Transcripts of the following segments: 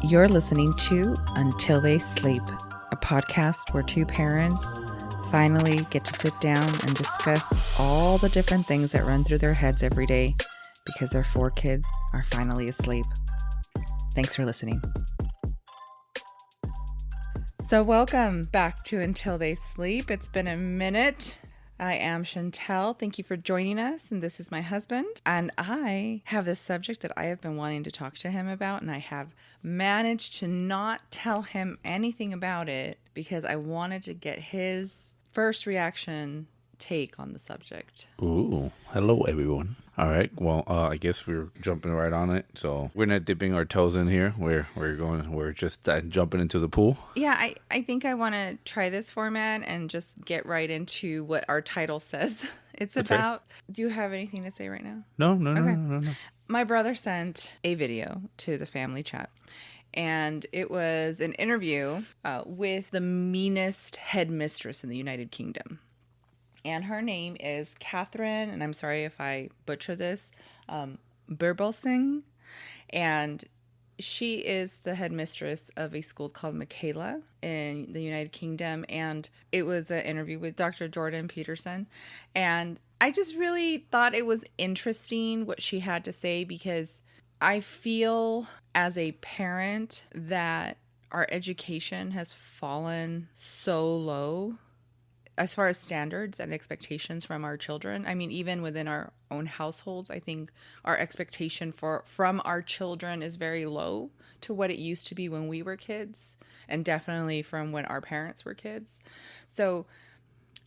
You're listening to Until They Sleep, a podcast where two parents finally get to sit down and discuss all the different things that run through their heads every day because their four kids are finally asleep. Thanks for listening. So welcome back to Until They Sleep. It's been a minute. I am Chantel. Thank you for joining us. And this is my husband. And I have this subject that I have been wanting to talk to him about. And I have managed to not tell him anything about it because I wanted to get his first reaction take on the subject. Ooh, hello everyone. All right, well, I guess we're jumping right on it. So we're not dipping our toes in here. We're just jumping into the pool. Yeah, I think I want to try this format and just get right into what our title says it's about. Do you have anything to say right now? No. My brother sent a video to the family chat. And it was an interview with the meanest headmistress in the United Kingdom. And her name is Catherine, and I'm sorry if I butcher this, Birbelsing. And she is the headmistress of a school called Michaela in the United Kingdom. And it was an interview with Dr. Jordan Peterson. And I just really thought it was interesting what she had to say because I feel as a parent that our education has fallen so low as far as standards and expectations from our children. I mean, even within our own households, I think our expectation from our children is very low to what it used to be when we were kids, and definitely from when our parents were kids. So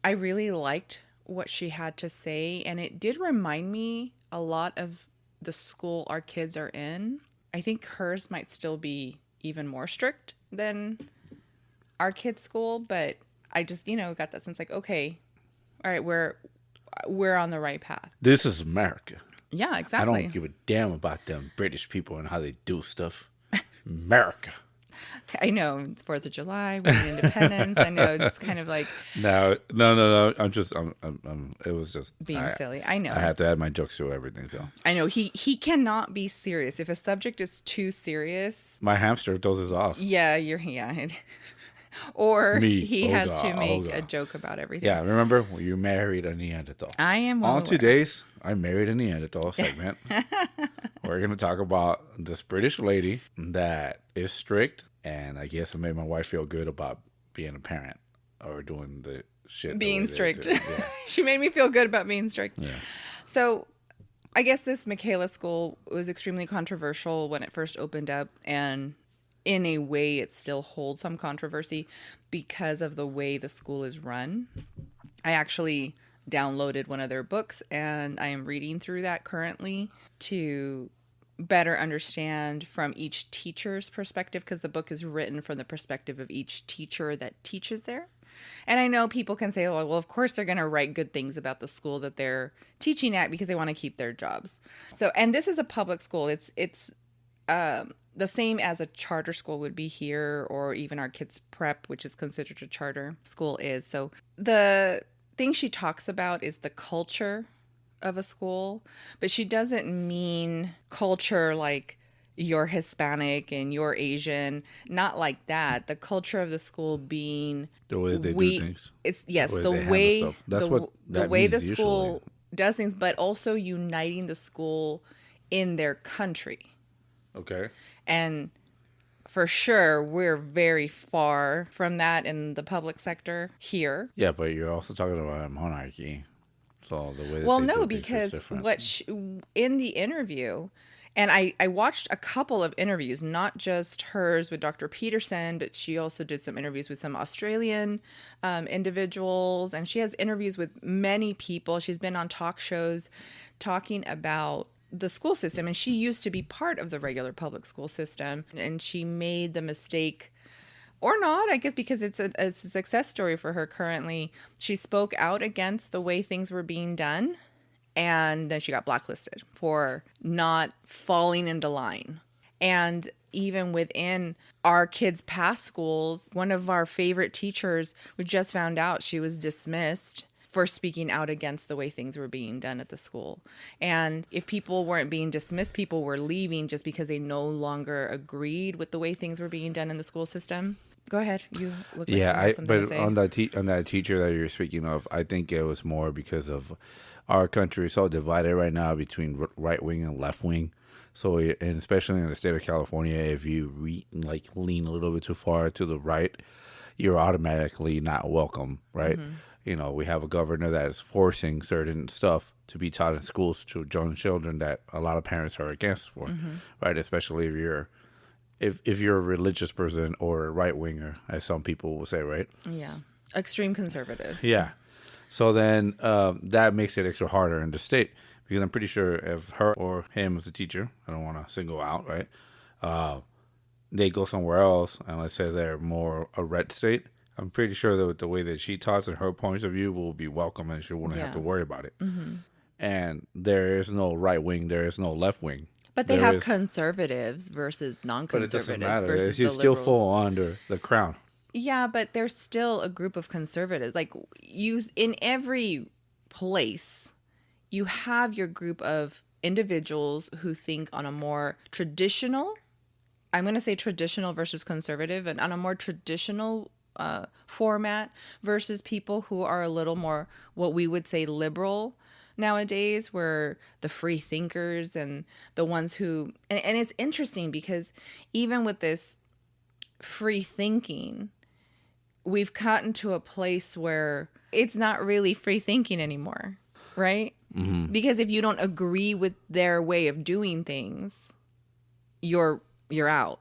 I really liked what she had to say, and it did remind me a lot of the school our kids are in. I think hers might still be even more strict than our kids' school, but I just, got that sense like, okay, all right, we're on the right path. This is America. Yeah, exactly. I don't give a damn about them British people and how they do stuff. America. I know it's 4th of July, we're in independence. I know it's kind of like No. It was just being silly. I know. I had to add my jokes to everything. So I know he cannot be serious if a subject is too serious. My hamster dozes off. Yeah, or Me. he has to make a joke about everything. Yeah, remember you married a Neanderthal. I am on today's I married a Neanderthal segment. We're going to talk about this British lady that is strict, and I guess it made my wife feel good about being a parent or doing the shit. Being strict. Yeah. She made me feel good about being strict. Yeah. So I guess this Michaela school was extremely controversial when it first opened up, and in a way it still holds some controversy because of the way the school is run. I actually downloaded one of their books and I am reading through that currently to better understand from each teacher's perspective, because the book is written from the perspective of each teacher that teaches there. And I know people can say, well, of course they're going to write good things about the school that they're teaching at because they want to keep their jobs. So, and this is a public school. It's the same as a charter school would be here, or even our kids' prep, which is considered a charter school, is. So the thing she talks about is the culture of a school, but she doesn't mean culture like you're Hispanic and you're Asian, not like that. The culture of the school being the way they do things. It's the way the school does things, but also uniting the school in their country. Okay. And for sure, we're very far from that in the public sector here. Yeah, but you're also talking about a monarchy. So the way that they do because things is different. In the interview, and I watched a couple of interviews, not just hers with Dr. Peterson, but she also did some interviews with some Australian individuals. And she has interviews with many people. She's been on talk shows talking about the school system, and she used to be part of the regular public school system, and she made the mistake, or not, I guess, because it's a success story for her currently. She spoke out against the way things were being done, and then she got blacklisted for not falling into line. And even within our kids' past schools, one of our favorite teachers, we just found out she was dismissed for speaking out against the way things were being done at the school. And if people weren't being dismissed, people were leaving just because they no longer agreed with the way things were being done in the school system. Go ahead. You look like you have something to say. On that teacher that you're speaking of, I think it was more because of our country is so divided right now between right wing and left wing. So, and especially in the state of California, if you lean a little bit too far to the right, you're automatically not welcome, right? We have a governor that is forcing certain stuff to be taught in schools to young children that a lot of parents are against for, right? Especially if you're a religious person or a right winger, as some people will say, right? Yeah, extreme conservative. Yeah. So then that makes it extra harder in the state because I'm pretty sure if her or him as a teacher, I don't want to single out, right? They go somewhere else, and let's say they're more a red state, I'm pretty sure that the way that she talks and her points of view will be welcome, and she wouldn't have to worry about it. And there is no right wing, there is no left wing. But they have conservatives versus non-conservatives. But it doesn't matter. Versus you still fall under the crown. Yeah, but there's still a group of conservatives. Like in every place, you have your group of individuals who think on a more traditional, I'm going to say traditional versus conservative, and on a more traditional format versus people who are a little more what we would say liberal nowadays, where the free thinkers and the ones who, and it's interesting because even with this free thinking, we've gotten to a place where it's not really free thinking anymore, right? Because if you don't agree with their way of doing things, you're out,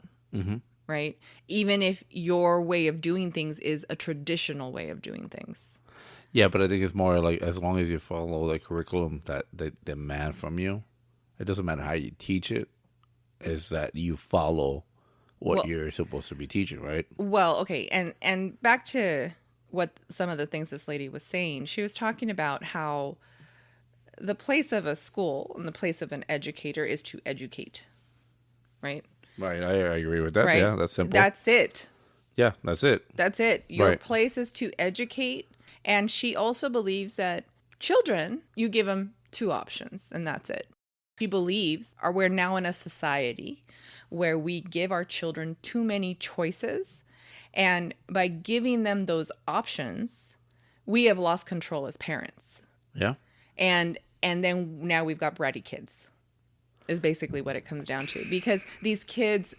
right? Even if your way of doing things is a traditional way of doing things. Yeah, but I think it's more like as long as you follow the curriculum that they demand from you, it doesn't matter how you teach it, is that you follow what you're supposed to be teaching, right? Well, okay, and back to what some of the things this lady was saying. She was talking about how the place of a school and the place of an educator is to educate, right? Right, I agree with that. Right? Yeah, that's simple. That's it. Yeah, that's it. That's it. Your place is to educate. And she also believes that children, you give them two options, and that's it. She believes we're now in a society where we give our children too many choices. And by giving them those options, we have lost control as parents. Yeah. And then now we've got bratty kids, is basically what it comes down to. Because these kids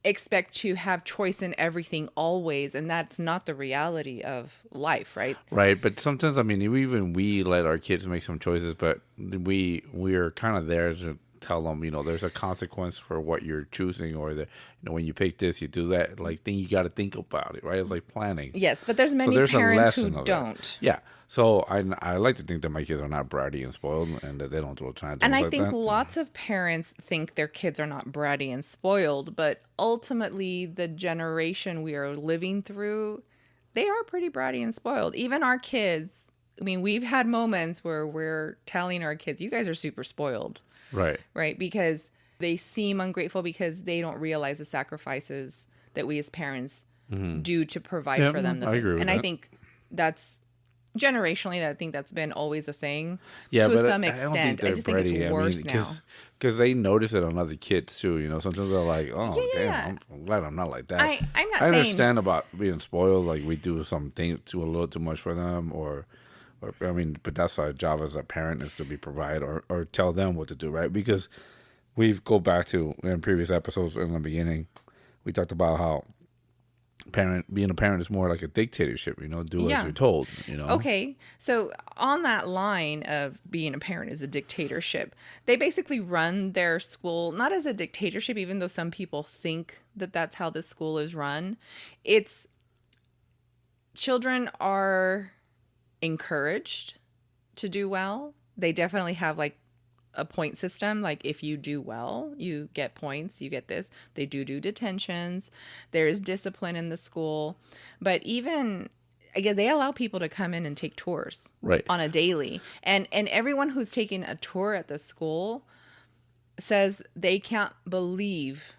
expect to have choice in everything always, and that's not the reality of life, right? Right, but sometimes, I mean, even we let our kids make some choices, but we're kind of there to tell them, there's a consequence for what you're choosing, or when you pick this, you do that. Like, then you got to think about it, right? It's like planning. Yes, but there's many parents who don't. That. Yeah, so I like to think that my kids are not bratty and spoiled, and that they don't throw time. And I think lots of parents think their kids are not bratty and spoiled, but ultimately, the generation we are living through, they are pretty bratty and spoiled. Even our kids. I mean, we've had moments where we're telling our kids, "You guys are super spoiled." Right. Because they seem ungrateful because they don't realize the sacrifices that we as parents do to provide for them. I agree with that. I think that's generationally, I think that's been always a thing. Yeah, to some extent. I just think it's worse now. Because they notice it on other kids too. Sometimes they're like, "Oh, damn, I'm glad I'm not like that." I'm not. I understand about being spoiled. Like we do something a little too much for them, but that's our job as a parent, is to be provide or tell them what to do, right? Because we go back to in previous episodes in the beginning, we talked about how being a parent is more like a dictatorship, do as you're told, Okay, so on that line of being a parent is a dictatorship, they basically run their school not as a dictatorship, even though some people think that that's how the school is run. It's children are encouraged to do well. They definitely have like a point system. Like if you do well, you get points, you get this. They do detentions. There is discipline in the school. But even, again, they allow people to come in and take tours on a daily. And everyone who's taking a tour at the school says they can't believe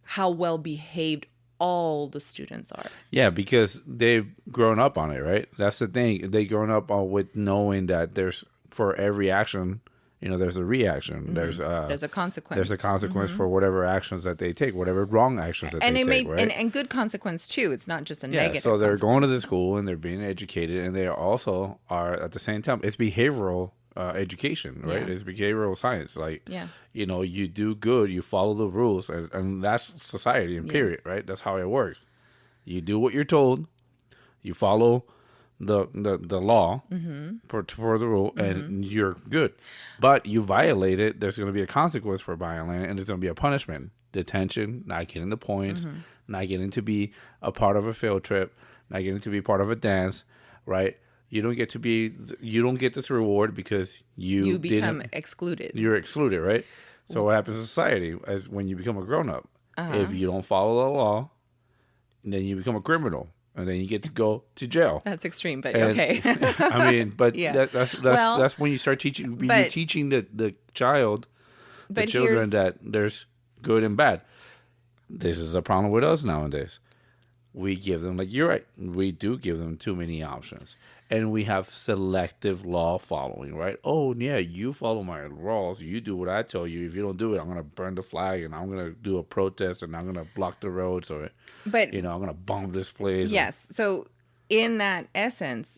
how well behaved all the students are. Yeah, because they've grown up on it, right? That's the thing. They've grown up on with knowing that there's for every action, there's a reaction. There's a consequence. There's a consequence for whatever actions that they take, whatever wrong actions that they take, right? And good consequence too. It's not just a negative. So they're going to the school and they're being educated, and they also are at the same time. It's behavioral education, right? It's behavioral science. Like, you do good, you follow the rules, and that's society. And period, right? That's how it works. You do what you're told, you follow the law for the rule, and you're good. But you violate it, there's going to be a consequence for violating it, and there's going to be a punishment: detention, not getting the points, not getting to be a part of a field trip, not getting to be part of a dance, right? You don't get this reward because you become excluded. You're excluded, right? So what happens in society as when you become a grown up? If you don't follow the law, then you become a criminal, and then you get to go to jail. That's extreme, but okay. I mean, but that's when you start teaching. You're teaching the child, the children, that there's good and bad. This is a problem with us nowadays. We give them, like, you're right, we do give them too many options. And we have selective law following, right? Oh, yeah, you follow my laws. You do what I tell you. If you don't do it, I'm going to burn the flag, and I'm going to do a protest, and I'm going to block the roads, or, I'm going to bomb this place. Yes. So in that essence,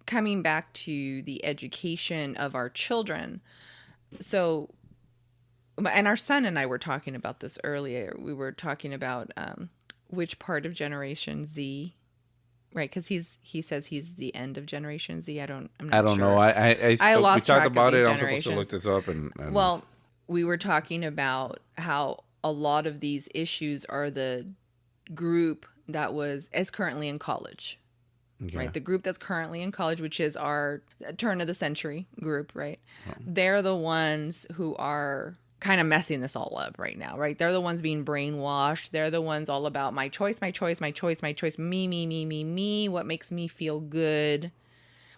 coming back to the education of our children, and our son and I were talking about this earlier. We were talking about which part of Generation Z, right? Because he says he's the end of Generation Z. I don't know. I lost we track talked about of it. these I'm supposed to look this up. And well, we were talking about how a lot of these issues are the group that is currently in college. Okay. Right, the group that's currently in college, which is our turn of the century group, right? Oh. They're the ones who are kind of messing this all up right now, right? They're the ones being brainwashed. They're the ones all about my choice, my choice, my choice, my choice, me, me, me, me, me, what makes me feel good,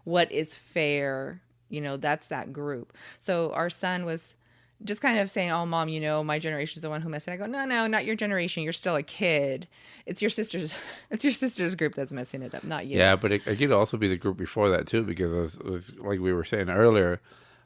what is fair, that's that group. So our son was just kind of saying, oh, Mom, my generation is the one who messed it. I go, no, not your generation. You're still a kid. It's your sister's group that's messing it up, not you. Yeah, but it could also be the group before that too, because it was like we were saying earlier,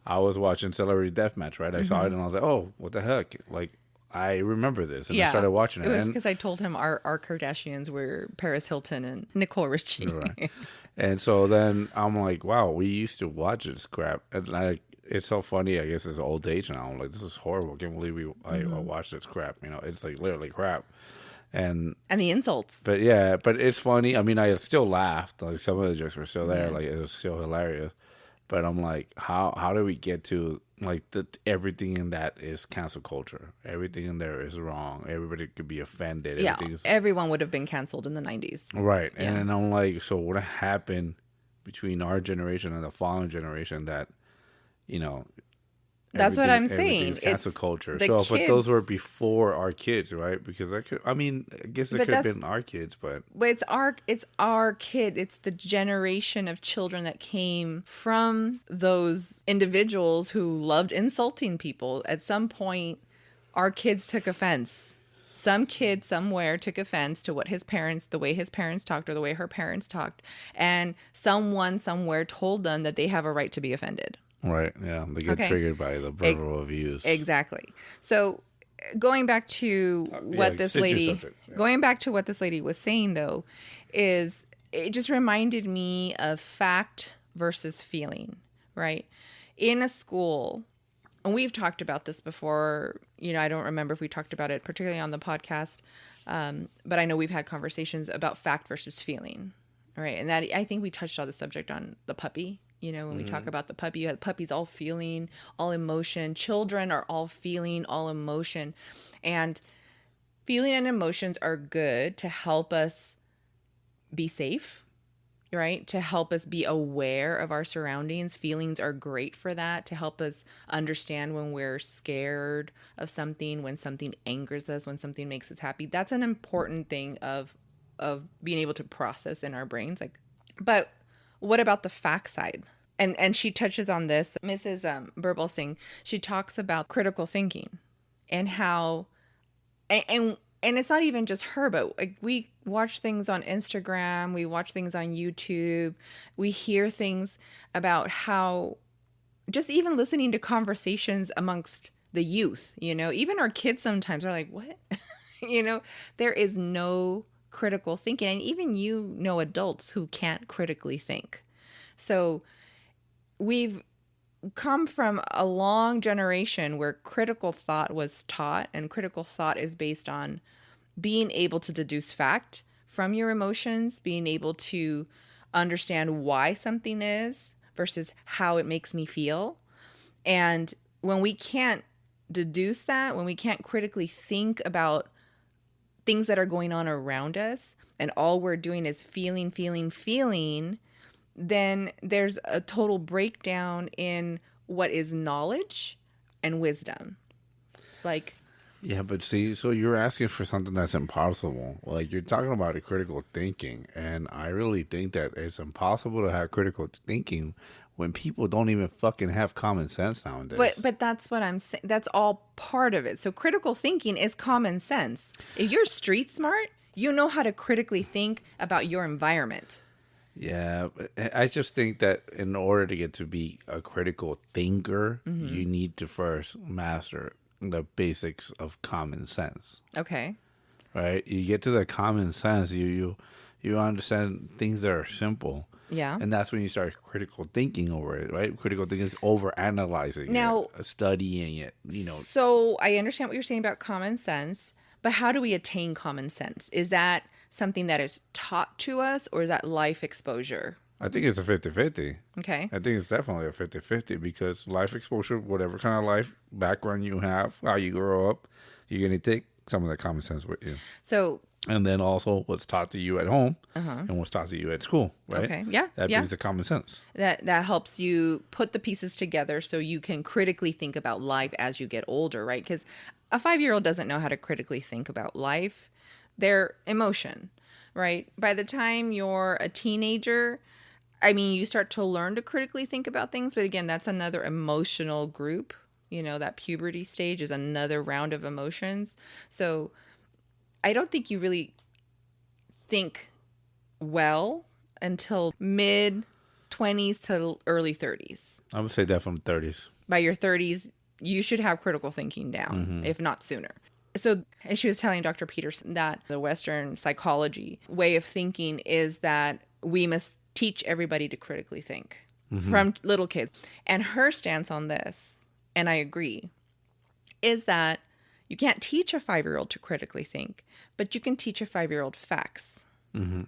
I was watching Celebrity Deathmatch, right? I saw it and I was like, oh, what the heck? Like, I remember this. And I started watching it. It was because I told him our Kardashians were Paris Hilton and Nicole Richie. Right. And so then I'm like, wow, we used to watch this crap. And it's so funny. I guess it's old age now. I'm like, this is horrible. I can't believe I watched this crap. It's like literally crap. And the insults. But yeah, but it's funny. I mean, I still laughed. Like, some of the jokes were still there. Like, it was still hilarious. But I'm like, how do we get to, like, everything in that is cancel culture? Everything in there is wrong. Everybody could be offended. Yeah, everyone would have been canceled in the 90s. Right. Yeah. And I'm like, so what happened between our generation and the following generation that, that's what I'm saying. It's cancel culture. So, but those were before our kids, right? Because I guess it could have been our kids, but it's our kid. It's the generation of children that came from those individuals who loved insulting people. At some point, our kids took offense. Some kid somewhere took offense to the way his parents talked or the way her parents talked, and someone somewhere told them that they have a right to be offended. Right, yeah. They get triggered by the verbal abuse. Exactly. So going back to what this lady was saying, though, is it just reminded me of fact versus feeling, right? In a school, and we've talked about this before, I don't remember if we talked about it particularly on the podcast, but I know we've had conversations about fact versus feeling, right? And that, I think we touched on the subject on the puppy. When we talk about the puppy, you have puppies all feeling, all emotion. Children are all feeling, all emotion. And feeling and emotions are good to help us be safe, right? To help us be aware of our surroundings. Feelings are great for that, to help us understand when we're scared of something, when something angers us, when something makes us happy. That's an important thing of being able to process in our brains. But what about the fact side? And she touches on this. Mrs. Burble Singh, she talks about critical thinking and how, and and it's not even just her, but like we watch things on Instagram, we watch things on YouTube, we hear things about how just even listening to conversations amongst the youth, even our kids sometimes are like, what? There is no critical thinking. And even adults who can't critically think. So we've come from a long generation where critical thought was taught, and critical thought is based on being able to deduce fact from your emotions, being able to understand why something is versus how it makes me feel. And when we can't deduce that, when we can't critically think about things that are going on around us, and all we're doing is feeling, then there's a total breakdown in what is knowledge and wisdom. Like, yeah, but see, so you're asking for something that's impossible. Like, you're talking about a critical thinking, and I really think that it's impossible to have critical thinking when people don't even fucking have common sense nowadays. but that's what I'm saying. That's all part of it. So critical thinking is common sense. If you're street smart, you know how to critically think about your environment. Yeah, but I just think that in order to get to be a critical thinker, you need to first master the basics of common sense. Okay. Right? You get to the common sense, you understand things that are simple. Yeah. And that's when you start critical thinking over it, right? Critical thinking is over analyzing Now, it, studying it, So I understand what you're saying about common sense, but how do we attain common sense? Is that something that is taught to us, or is that life exposure? I think it's a 50-50. Okay. I think it's definitely a 50-50 because life exposure, whatever kind of life background you have, how you grow up, you're going to take some of that common sense with you. So, And then also what's taught to you at home uh-huh. and what's taught to you at school, right? Okay. Yeah. That yeah. brings the common sense. That helps you put the pieces together so you can critically think about life as you get older, right? Because a 5-year-old doesn't know how to critically think about life. Their emotion, right? By the time you're a teenager, I mean, you start to learn to critically think about things. But again, that's another emotional group. That puberty stage is another round of emotions. So I don't think you really think well until mid 20s to early 30s. I would say definitely 30s. By your 30s, you should have critical thinking down, if not sooner. So, as she was telling Dr. Peterson, that the Western psychology way of thinking is that we must teach everybody to critically think from little kids. And her stance on this, and I agree, is that you can't teach a 5-year-old to critically think, but you can teach a 5-year-old facts. Mm-hmm.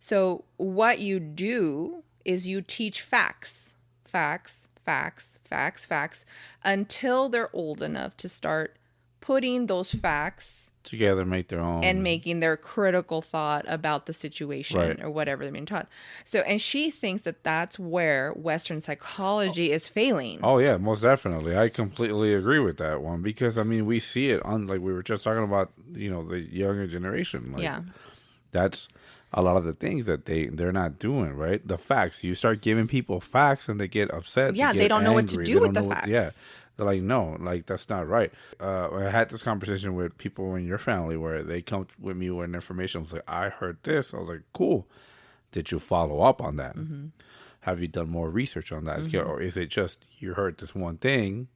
So what you do is you teach facts, until they're old enough to start putting those facts together, make their own, and making their critical thought about the situation or whatever they're being taught. So, and she thinks that that's where Western psychology is failing. Oh yeah, most definitely. I completely agree with that one because I mean we see it on, like we were just talking about, the younger generation. Like, Yeah, that's a lot of the things that they're not doing, right? The facts. You start giving people facts and they get upset. Yeah, they don't know what to do with the facts. They're like, no, like that's not right. I had this conversation with people in your family where they come with me with information. I was like, I heard this. I was like, cool. Did you follow up on that? Mm-hmm. Have you done more research on that? Mm-hmm. Or is it just you heard this one thing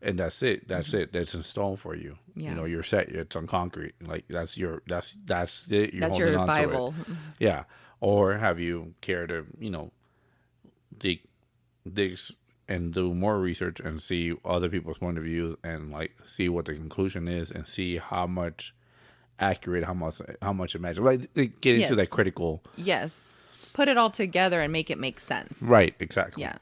and that's it? That's it. That's in stone for you. Yeah. You're set. It's on concrete. Like that's it. You're that's holding your on Bible. to it. Yeah. Or have you cared to, dig and do more research and see other people's point of views and like see what the conclusion is and see how much accurate, how much imagine, like get into that critical. Yes. Put it all together and make it make sense. Right. Exactly. Yeah.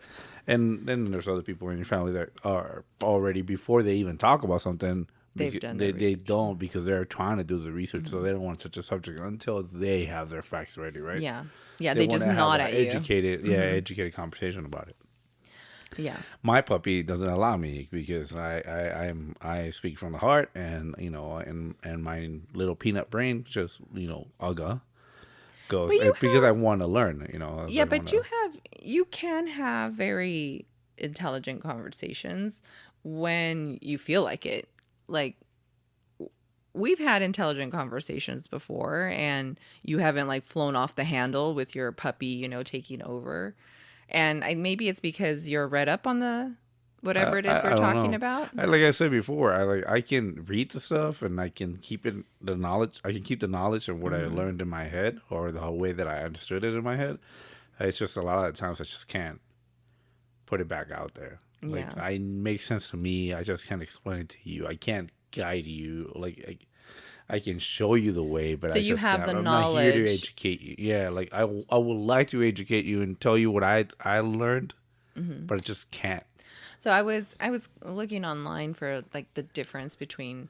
And then there's other people in your family that are already, before they even talk about something, They've done they don't, because they're trying to do the research, so they don't want such a subject until they have their facts ready, right? Yeah. Yeah, they just nod at you. Educated conversation about it. Yeah. My puppy doesn't allow me because I speak from the heart, and and my little peanut brain just goes because I want to learn. Yeah, but you can have very intelligent conversations when you feel like it. Like we've had intelligent conversations before, and you haven't like flown off the handle with your puppy, taking over. And maybe it's because you're read up on the whatever it is we're I don't talking know. about. Like I said before, I can read the stuff and I can keep the knowledge. I can keep the knowledge of what I learned in my head or the whole way that I understood it in my head. It's just a lot of the times I just can't put it back out there. Like, Yeah. it makes sense to me. I just can't explain it to you. I can't guide you. Like, I can show you the way, but So you have can't. the I'm not here to knowledge. educate you. Yeah, like I would like to educate you and tell you what I learned, but I just can't. So I was looking online for like the difference between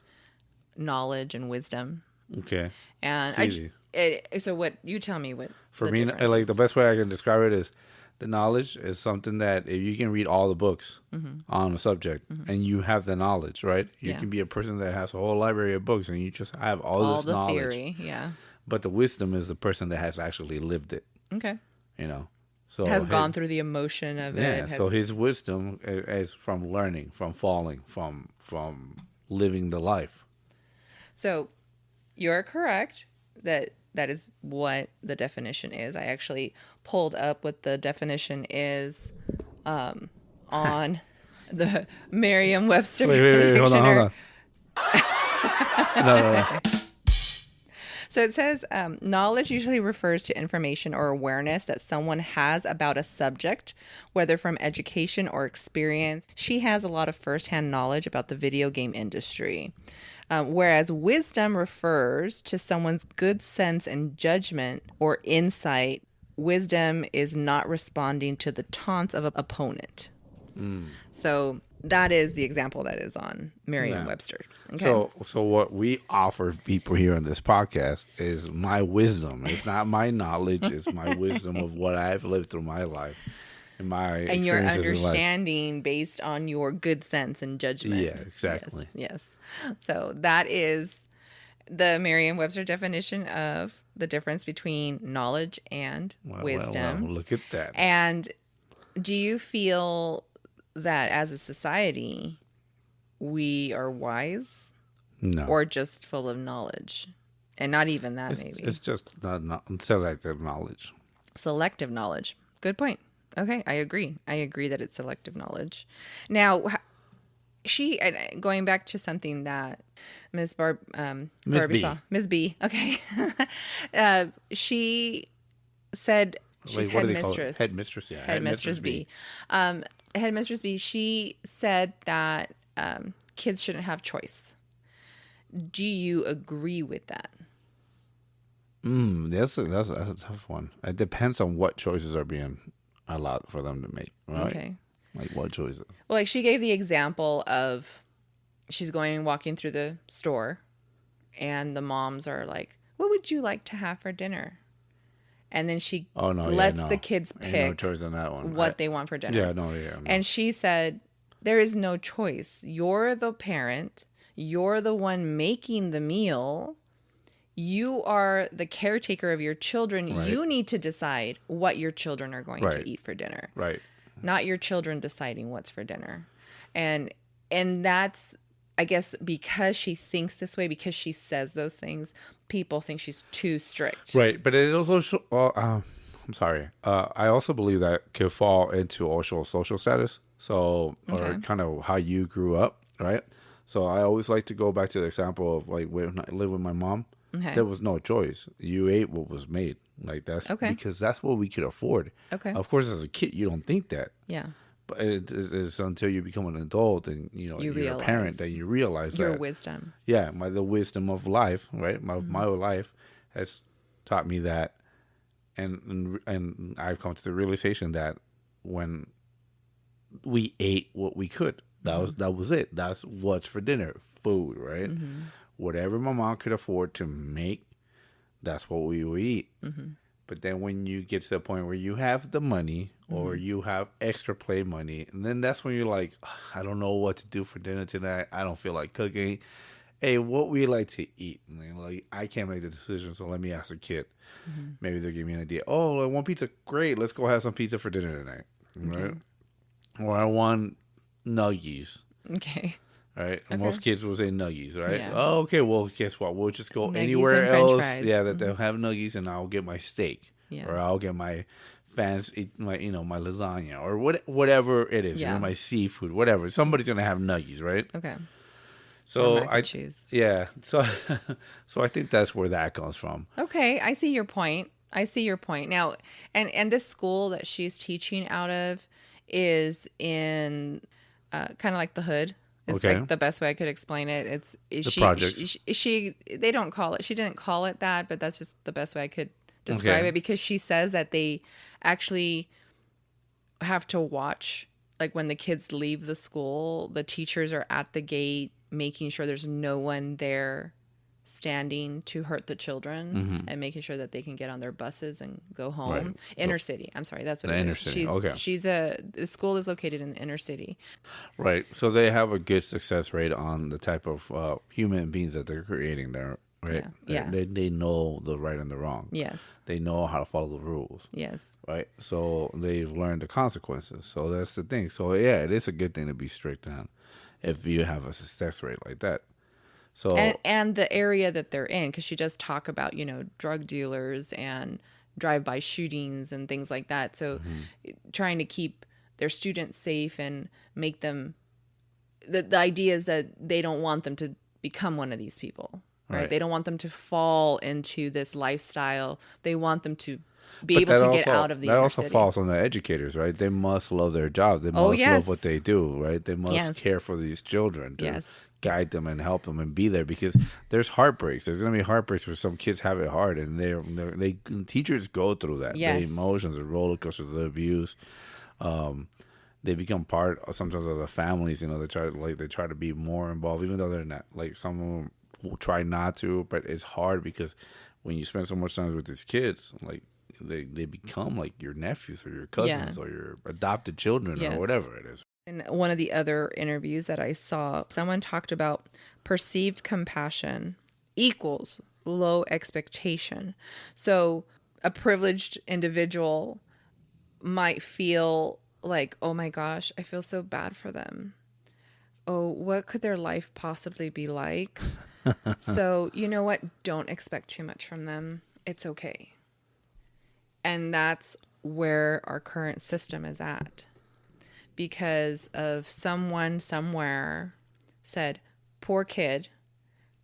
knowledge and wisdom. Okay, And it's easy. so what you tell me what For the me, difference like is. the best way I can describe it is the knowledge is something that if you can read all the books on a subject and you have the knowledge, right? You Yeah. can be a person that has a whole library of books and you just have all this the knowledge. theory, yeah. But the wisdom is the person that has actually lived it, Okay. So Has gone through the emotion of yeah. it. So his wisdom is from learning, from falling, from living the life. So you're correct that is what the definition is. I actually pulled up what the definition is on the Merriam-Webster Wait, hold dictionary. on. No. So it says knowledge usually refers to information or awareness that someone has about a subject, whether from education or experience. She has a lot of firsthand knowledge about the video game industry. Whereas wisdom refers to someone's good sense and judgment or insight. Wisdom is not responding to the taunts of an opponent. So that is the example that is on Merriam-Webster. Okay. So what we offer people here on this podcast is my wisdom. It's not my knowledge. It's my wisdom of what I've lived through my life and my And your experiences in life. understanding based on your good sense and judgment. Yeah, exactly. Yes. So that is the Merriam-Webster definition of the difference between knowledge and wisdom. Well, look at that. And do you feel that as a society, we are wise No. or just full of knowledge? And not even that, maybe. It's just not selective knowledge. Selective knowledge. Good point. Okay, I agree. I agree that it's selective knowledge. Now, going back to something that Miss Barbie B. saw. Miss B. Okay. She said she's Wait, what do they call it? headmistress. Headmistress, yeah. Headmistress B. Headmistress B, she said that kids shouldn't have choice. Do you agree with that? That's a tough one. It depends on what choices are being allowed for them to make, right? Okay. Like what choices? Well, like she gave the example of she's walking through the store and the moms are like, "What would you like to have for dinner?" And then she lets the kids Ain't pick no choice on that one. what they want for dinner. Yeah, no. And she said, there is no choice. You're the parent. You're the one making the meal. You are the caretaker of your children. Right. You need to decide what your children are going to Right. eat for dinner. Right. Not your children deciding what's for dinner. And that's, I guess, because she thinks this way, because she says those things, people think she's too strict. Right, but it also I'm sorry. I also believe that could fall into also social status. So, or kind of how you grew up, right? So I always like to go back to the example of like when I lived with my mom. Okay. There was no choice. You ate what was made. Like that's because that's what we could afford. Okay. Of course, as a kid, you don't think that. Yeah. But it's until you become an adult and you're a parent that you realize your that wisdom. Yeah, the wisdom of life, right? My life has taught me that, and I've come to the realization that when we ate what we could, that was it. That's what's for dinner, food, right? Whatever my mom could afford to make, that's what we would eat. But then when you get to the point where you have the money or you have extra play money, and then that's when you're like, I don't know what to do for dinner tonight. I don't feel like cooking. Hey, what we like to eat? And then, like, I can't make the decision, so let me ask the kid. Maybe they'll give me an idea. Oh, I want pizza. Great, let's go have some pizza for dinner tonight. Right? Or I want nuggies. Okay. right? Okay. Most kids will say nuggies, right? Yeah. Oh, okay. Well, guess what? We'll just go Nuggies anywhere and French else. fries. Yeah, that they'll have nuggies, and I'll get my steak, Yeah. or I'll get my fancy, my my lasagna, or whatever it is. Yeah. My seafood, whatever. Somebody's gonna have nuggies, right? Okay. So or mac and cheese. yeah. So so I think that's where that comes from. Okay, I see your point. Now, and this school that she's teaching out of is in kind of like the hood. It's Okay. like the best way I could explain it. It's The projects. She they don't call it. She didn't call it that, but that's just the best way I could describe Okay. it, because she says that they actually have to watch, like when the kids leave the school, the teachers are at the gate making sure there's no one there standing to hurt the children, and making sure that they can get on their buses and go home. Right. Inner city. I'm sorry, that's what The it inner is. city. Okay. The school is located in the inner city. Right. So they have a good success rate on the type of human beings that they're creating there. Right. Yeah. They know the right and the wrong. Yes. They know how to follow the rules. Yes. Right. So they've learned the consequences. So that's the thing. So yeah, it is a good thing to be strict on if you have a success rate like that. So And the area that they're in, because she does talk about, drug dealers and drive-by shootings and things like that. So trying to keep their students safe and make them, the idea is that they don't want them to become one of these people, right? They don't want them to fall into this lifestyle. They want them to be able to get out of the inner That also city. falls on the educators, right? They must love their job. They must love what they do, right? They must care for these children to guide them and help them and be there, because there's heartbreaks. There's going to be heartbreaks where some kids have it hard, and they teachers go through that. The emotions, the roller coasters, the abuse. They become part sometimes of the families. They try to be more involved, even though they're not. Like some of them will try not to, but it's hard because when you spend so much time with these kids, like they become like your nephews or your cousins or your adopted children or whatever it is. In one of the other interviews that I saw, someone talked about perceived compassion equals low expectation. So a privileged individual might feel like, oh my gosh, I feel so bad for them. Oh, what could their life possibly be like? So, you know what? Don't expect too much from them. It's okay. And that's where our current system is at. Because of someone somewhere said, poor kid,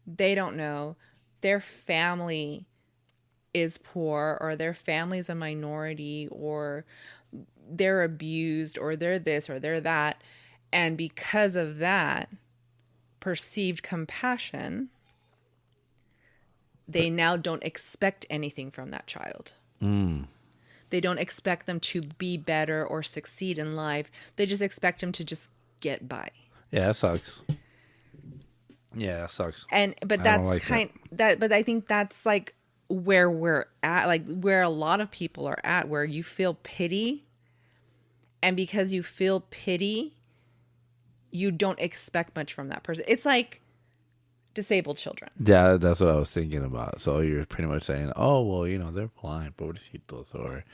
they don't know, their family is poor, or their family's a minority, or they're abused, or they're this, or they're that. And because of that perceived compassion, they now don't expect anything from that child. They don't expect them to be better or succeed in life. They just expect them to just get by. Yeah, that sucks. Yeah, that sucks. But that's but I think that's like where we're at, like where a lot of people are at, where you feel pity, and because you feel pity, you don't expect much from that person. It's like disabled children. Yeah, that's what I was thinking about. So you're pretty much saying, oh, well, they're blind, pobrecitos, or,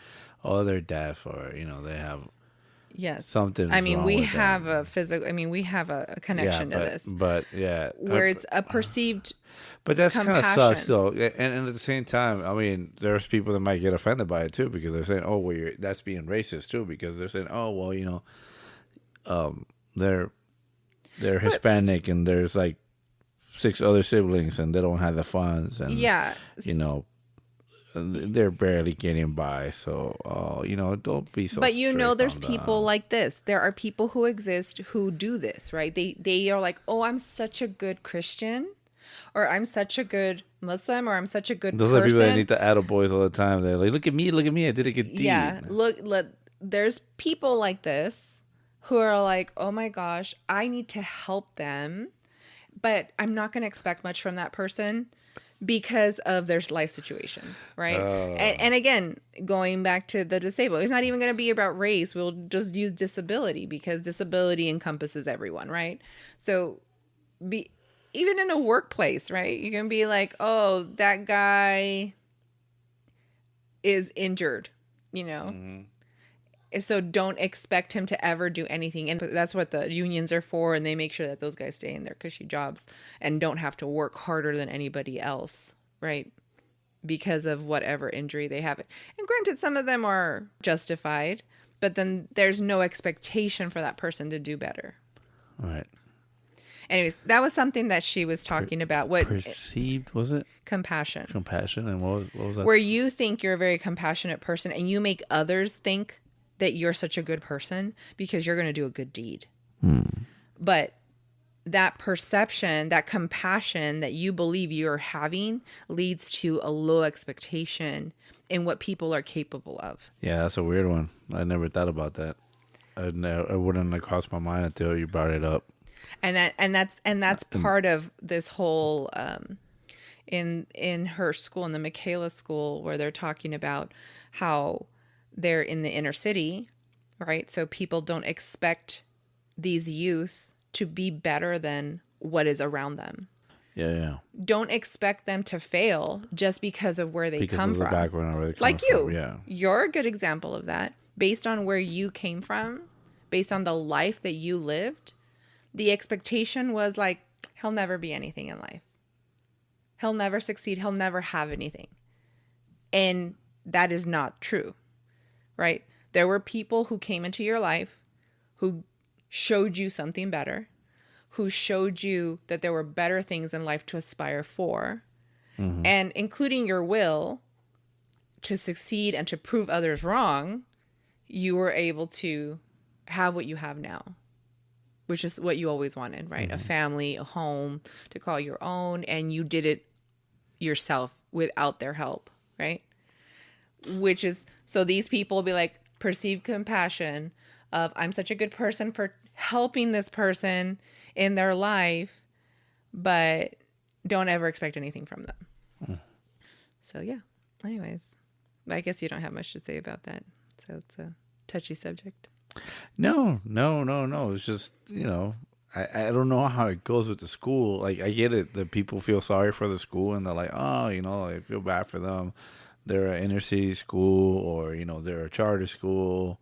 oh, they're deaf, or, they have something. I mean, we have a physical, we have a connection to this. But, yeah. Where it's a perceived But that's kind of compassion. sucks, though. And at the same time, I mean, there's people that might get offended by it, too, because they're saying, oh, well, that's being racist, too, because they're saying, oh, well, they're Hispanic, and there's, like, 6 other siblings, and they don't have the funds, and they're barely getting by. So don't be so. But there's strict people like this. There are people who exist who do this, right? They are like, oh, I'm such a good Christian, or I'm such a good Muslim, or I'm such a good Those person. are people that need the attaboys all the time. They're like, look at me, I did a good deed. Yeah, look, there's people like this who are like, oh my gosh, I need to help them, but I'm not going to expect much from that person because of their life situation, right? And again, going back to the disabled, it's not even going to be about race. We'll just use disability because disability encompasses everyone, right? So even in a workplace, right? You can be like, oh, that guy is injured, So don't expect him to ever do anything. And that's what the unions are for. And they make sure that those guys stay in their cushy jobs and don't have to work harder than anybody else, right? Because of whatever injury they have. And granted, some of them are justified, but then there's no expectation for that person to do better. All right. Anyways, that was something that she was talking about. What perceived, was it? Compassion. Compassion. And what was that? Where you think you're a very compassionate person and you make others think that you're such a good person because you're going to do a good deed. But that perception, that compassion that you believe you're having leads to a low expectation in what people are capable of. Yeah, that's a weird one. I never thought about that. It wouldn't have crossed my mind until you brought it up. And that's part of this whole in her school, in the Michaela school, where they're talking about how they're in the inner city, right? So people don't expect these youth to be better than what is around them. Yeah. Don't expect them to fail just because of where they come from. Because of the background where they come like from. you. Yeah. You're a good example of that. Based on where you came from, based on the life that you lived, the expectation was like, he'll never be anything in life. He'll never succeed. He'll never have anything. And that is not true, right? There were people who came into your life who showed you something better, who showed you that there were better things in life to aspire for, and including your will to succeed and to prove others wrong, you were able to have what you have now, which is what you always wanted, right? A family, a home to call your own, and you did it yourself without their help, right? Which is, so these people will be like, perceived compassion of, I'm such a good person for helping this person in their life, but don't ever expect anything from them. So yeah, anyways, I guess you don't have much to say about that. So it's a touchy subject. No. It's just, I don't know how it goes with the school. Like, I get it that people feel sorry for the school and they're like, oh, I feel bad for them. They're an inner city school, or, they're a charter school.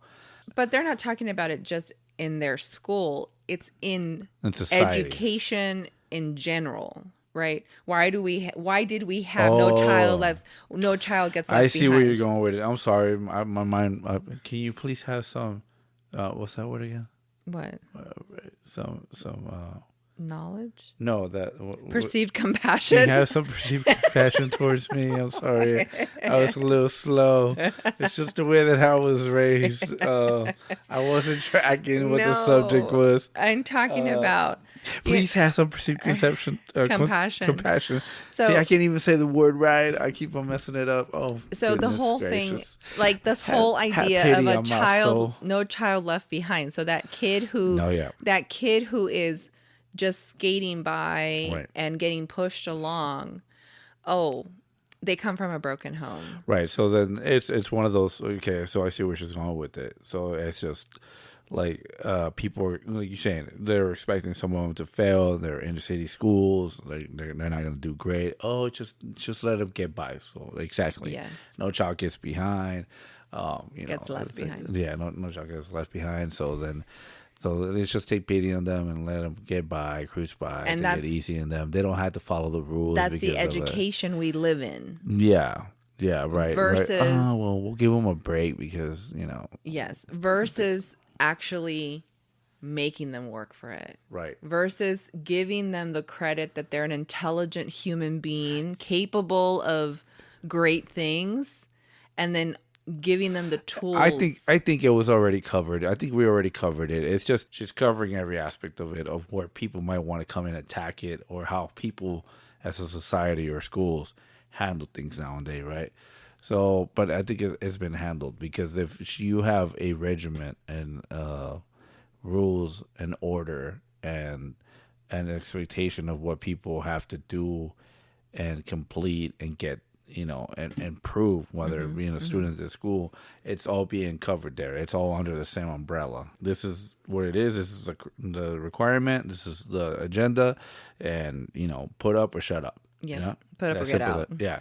But they're not talking about it just in their school. It's in society. Education in general, right? Why did we have no child gets left behind? I see where you're going with it. I'm sorry. My mind. Can you please have some, what's that word again? What? Some Knowledge? No, that perceived compassion. You have some perceived compassion towards me. I'm sorry, I was a little slow. It's just the way that I was raised. I wasn't tracking what the subject was. I'm talking about. Please have some perceived compassion. Compassion. So, see, I can't even say the word right. I keep on messing it up. Oh, so the whole thing, like this whole idea of a child, no child left behind. So that kid who, is just skating by and getting pushed along, they come from a broken home. Right. So then it's one of those, okay, so I see where she's going with it. So it's just like people are, like you're saying, they're expecting someone to fail. They're inner city schools. They're not going to do great. Oh, just let them get by. So exactly. Yes. No child gets behind. Gets left behind. No child gets left behind. So let's just take pity on them and let them get by, cruise by, and take it easy on them. They don't have to follow the rules. That's the education we live in. Yeah, right. Versus, we'll give them a break because, Yes, versus actually making them work for it. Right. Versus giving them the credit that they're an intelligent human being capable of great things, and then giving them the tools. I think it was already covered. I think we already covered it. It's just she's covering every aspect of it, of where people might want to come and attack it, or how people as a society or schools handle things nowadays, right? So, but I think it's been handled, because if you have a regiment and rules and order and an expectation of what people have to do and complete and get, and prove, whether being a student at school, it's all being covered there. It's all under the same umbrella. This is what it is. This is the requirement. This is the agenda, and put up or shut up. Yeah, put up or get out. Yeah,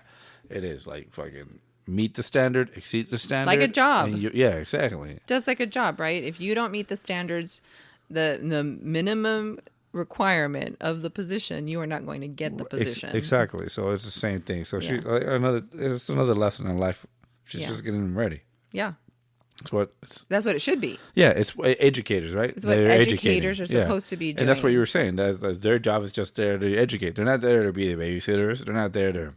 it is like fucking meet the standard, exceed the standard. Like a job. Yeah, exactly. Just like a job, right? If you don't meet the standards, the minimum requirement of the position, you are not going to get the position. Exactly. So it's the same thing. So Yeah. it's another lesson in life. She's Yeah. just getting them ready. Yeah. That's what it should be. Yeah, it's educators, right? It's what They're educators educating. are supposed to be doing. And that's what you were saying. That's their job is just there to educate. They're not there to be the babysitters. They're not there to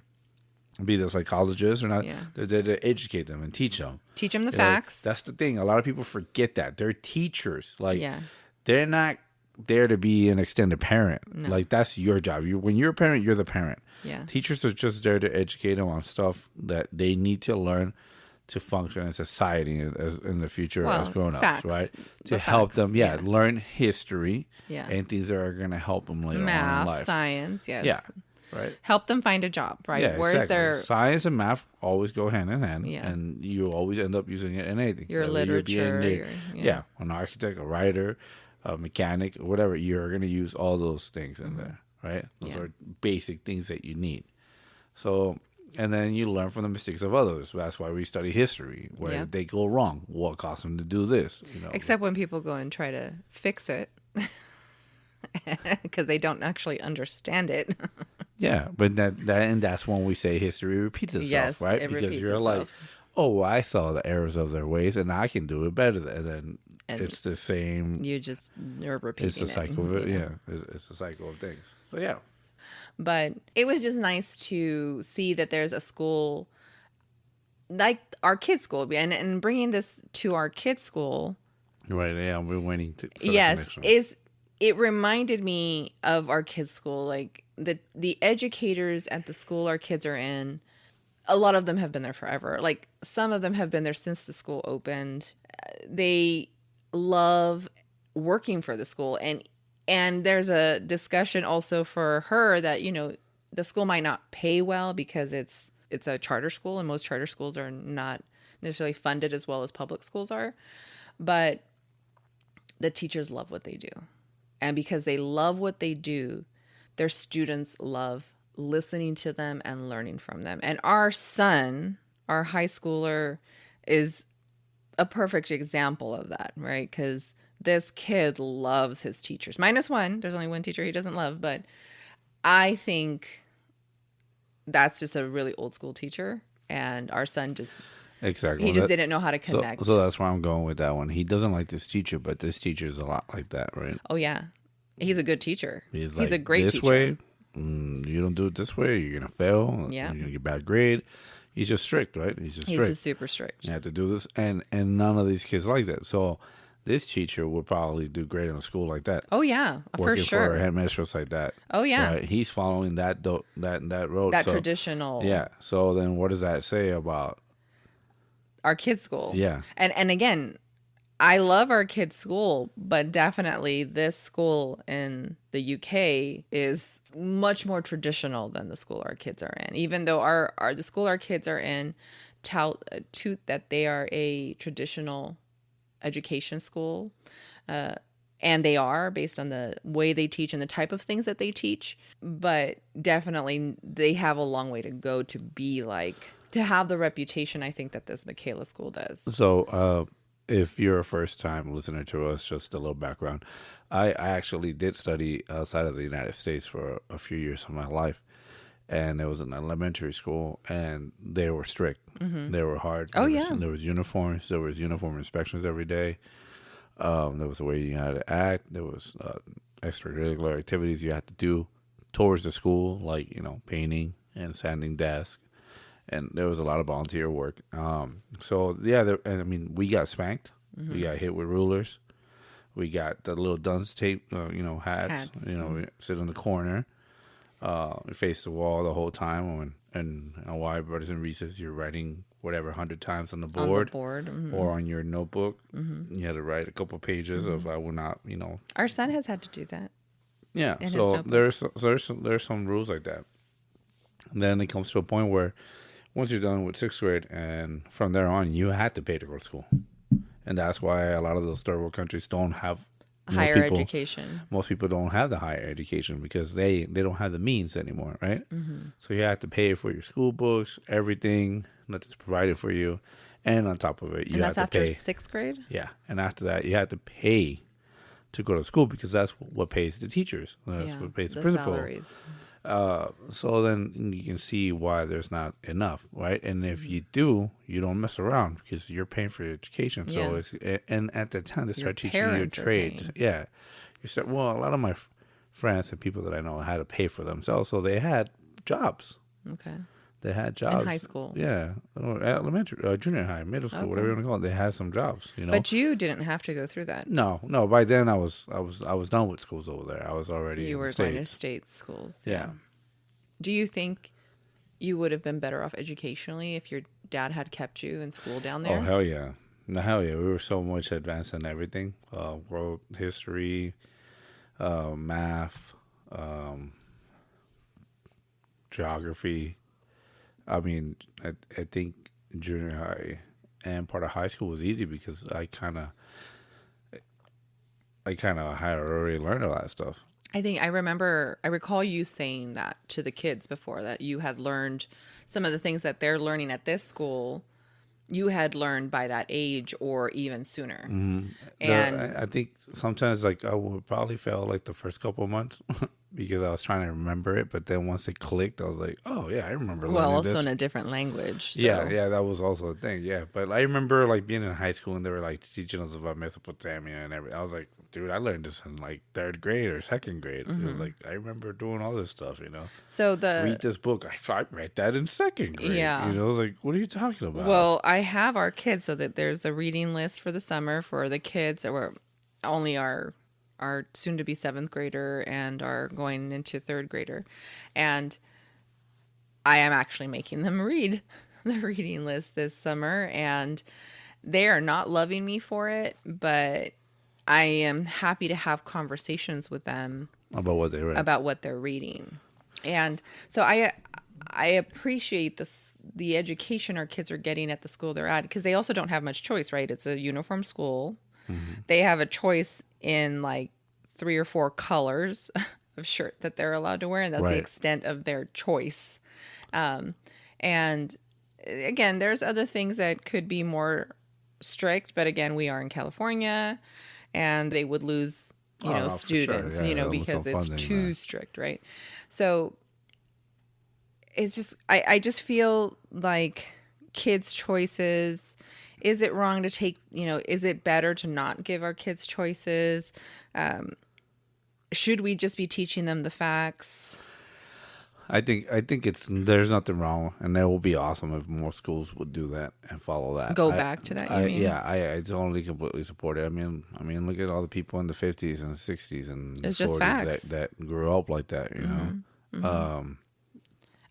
be the psychologists. They're not. Yeah. They're there to educate them and teach them. Teach them the You know, facts. that's the thing. A lot of people forget that they're teachers. Like, Yeah. they're not there to be an extended parent. No. Like, that's your job. When you're a parent, you're the parent. Yeah. Teachers are just there to educate them on stuff that they need to learn to function in society as in the future as grown-ups, facts. right? To The help facts, them, learn history Yeah. and things that are going to help them later on in Math, life. science, yes. Yeah, right? Help them find a job, right? Yeah, Where's exactly. their Science and math always go hand in hand, Yeah. and you always end up using it in anything. your Whether you're literature? being Yeah. an architect, a writer, a mechanic, whatever. You're going to use all those things in Mm-hmm. there, right? Those Yeah. are basic things that you need. So, and then you learn from the mistakes of others. That's why we study history. Where Yeah. did they go wrong? What caused them to do this? You know, Except when people go and try to fix it because they don't actually understand it. yeah, but that's when we say history repeats itself, Yes, right? it Because repeats you're like, itself. oh, well, I saw the errors of their ways, and I can do it better. And And it's the same. You're repeating It's the cycle of it. you know? Yeah, it's the cycle of things. But yeah, But it was just nice to see that there's a school like our kids' school, and bringing this to our kids' school. right. Yeah, we're waiting to. For Yes, the connection. it reminded me of our kids' school, like the educators at the school our kids are in. A lot of them have been there forever. Like some of them have been there since the school opened. They love working for the school, and there's a discussion also for her that the school might not pay well because it's a charter school, and most charter schools are not necessarily funded as well as public schools are, but the teachers love what they do, and because they love what they do, their students love listening to them and learning from them. And our son, our high schooler, is a perfect example of that, right? Because this kid loves his teachers. Minus one. There's only one teacher he doesn't love, but I think that's just a really old school teacher. And our son exactly. he just didn't know how to connect. So that's where I'm going with that one. He doesn't like this teacher, but this teacher is a lot like that, right? Oh, yeah. He's a good teacher. He's a great this teacher. way. You don't do it this way, you're gonna fail. Yeah. You're gonna get bad grade. He's just strict, right? He's just He's strict. just super strict. You have to do this, and none of these kids like that. So this teacher would probably do great in a school like that. Oh, yeah, for Working sure. for a headmistress like that. Oh, yeah. Right? He's following that road. That So, traditional. Yeah. So then, what does that say about? Our kids' school. Yeah. And again, I love our kids' school, but definitely this school in the UK is much more traditional than the school our kids are in. Even though the school our kids are in tout that they are a traditional education school, and they are based on the way they teach and the type of things that they teach. But definitely they have a long way to go to be like, to have the reputation I think that this Michaela school does. So, if you're a first-time listener to us, just a little background. I actually did study outside of the United States for a few years of my life, and it was an elementary school, and they were strict. Mm-hmm. They were hard. Oh, There was uniforms. There was uniform inspections every day. There was a way you had to act. There was extracurricular activities you had to do towards the school, like painting and sanding desks. And there was a lot of volunteer work. So yeah, and I mean, we got spanked. Mm-hmm. We got hit with rulers. We got the little dunce tape, hats. We sit in the corner. We face the wall the whole time. And while everybody's in recess, you're writing whatever 100 times on the board, Mm-hmm. or on your notebook. Mm-hmm. You had to write a couple pages of I will not, Our son has had to do that. Yeah. In So his there's some rules like that. And then it comes to a point where once you're done with 6th grade and from there on, you had to pay to go to school. And that's why a lot of those third world countries don't have higher education. Most people don't have the higher education because they don't have the means anymore, right? Mm-hmm. So you have to pay for your school books, everything, nothing's provided for you, and on top of it, you And have that's to after pay. 6th grade? Yeah, and after that, you have to pay to go to school because that's what pays the teachers. That's Yeah, what pays the the principal. salaries. So then you can see why there's not enough, right? And if you do, you don't mess around because you're paying for your education. So and at the time they start teaching you a parents are trade. paying. Yeah, you start. Well, a lot of my friends and people that I know had to pay for themselves, so they had jobs. Okay. They had jobs In high school. Yeah, or elementary, junior high, middle school, whatever you want to call it. They had some jobs, But you didn't have to go through that. No. By then I was done with schools over there. I was already You in were the going to States. state schools. Yeah. Do you think you would have been better off educationally if your dad had kept you in school down there? Oh hell yeah! No, hell yeah! We were so much advanced in everything: world history, math, geography. I mean, I think junior high and part of high school was easy because I kind of had already learned all that stuff. I recall you saying that to the kids before, that you had learned some of the things that they're learning at this school, you had learned by that age or even sooner. Mm-hmm. And I think sometimes like I would probably fail like the first couple of months because I was trying to remember it, but then once it clicked, I was like, oh yeah, I remember. well, learning also this. in a different language. So. Yeah, that was also a thing. Yeah, but I remember like being in high school and they were like teaching us about Mesopotamia and everything. I was like, dude, I learned this in like 3rd grade or 2nd grade. It was like I remember doing all this stuff. So read this book. I read that in 2nd grade. Yeah. I was like, what are you talking about? Well, I have our kids so that there's a reading list for the summer for the kids that were only our soon to be 7th grader and are going into 3rd grader. And I am actually making them read the reading list this summer, and they are not loving me for it, but I am happy to have conversations with them about what they read, about what they're reading. And so I appreciate the education our kids are getting at the school they're at, because they also don't have much choice, right? It's a uniform school. Mm-hmm. They have a choice in like 3 or 4 colors of shirt that they're allowed to wear, and that's the extent of their choice. And again, there's other things that could be more strict, but again, we are in California, and they would lose, students, sure. Yeah, because it's too strict, right? So it's just, I just feel like kids' choices. Is it wrong to take, is it better to not give our kids choices? Should we just be teaching them the facts? I think there's nothing wrong, and it will be awesome if more schools would do that and follow that. Go back to that. I totally completely support it. I mean, look at all the people in the 50s and 60s and it's just facts that grew up like that. Mm-hmm.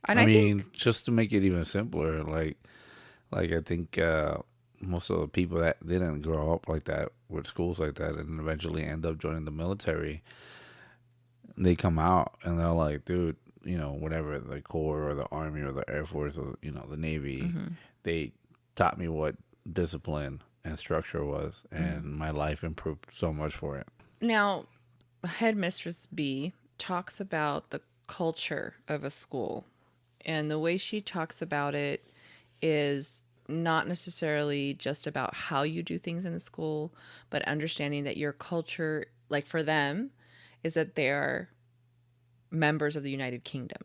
And I think, just to make it even simpler, like I think most of the people that didn't grow up like that with schools like that and eventually end up joining the military, they come out and they're like, dude, whatever, the Corps or the Army or the Air Force or, the Navy, mm-hmm. they taught me what discipline and structure was, and mm-hmm. my life improved so much for it. Now, Headmistress B talks about the culture of a school, and the way she talks about it is not necessarily just about how you do things in the school, but understanding that your culture, like for them, is that they are members of the United Kingdom.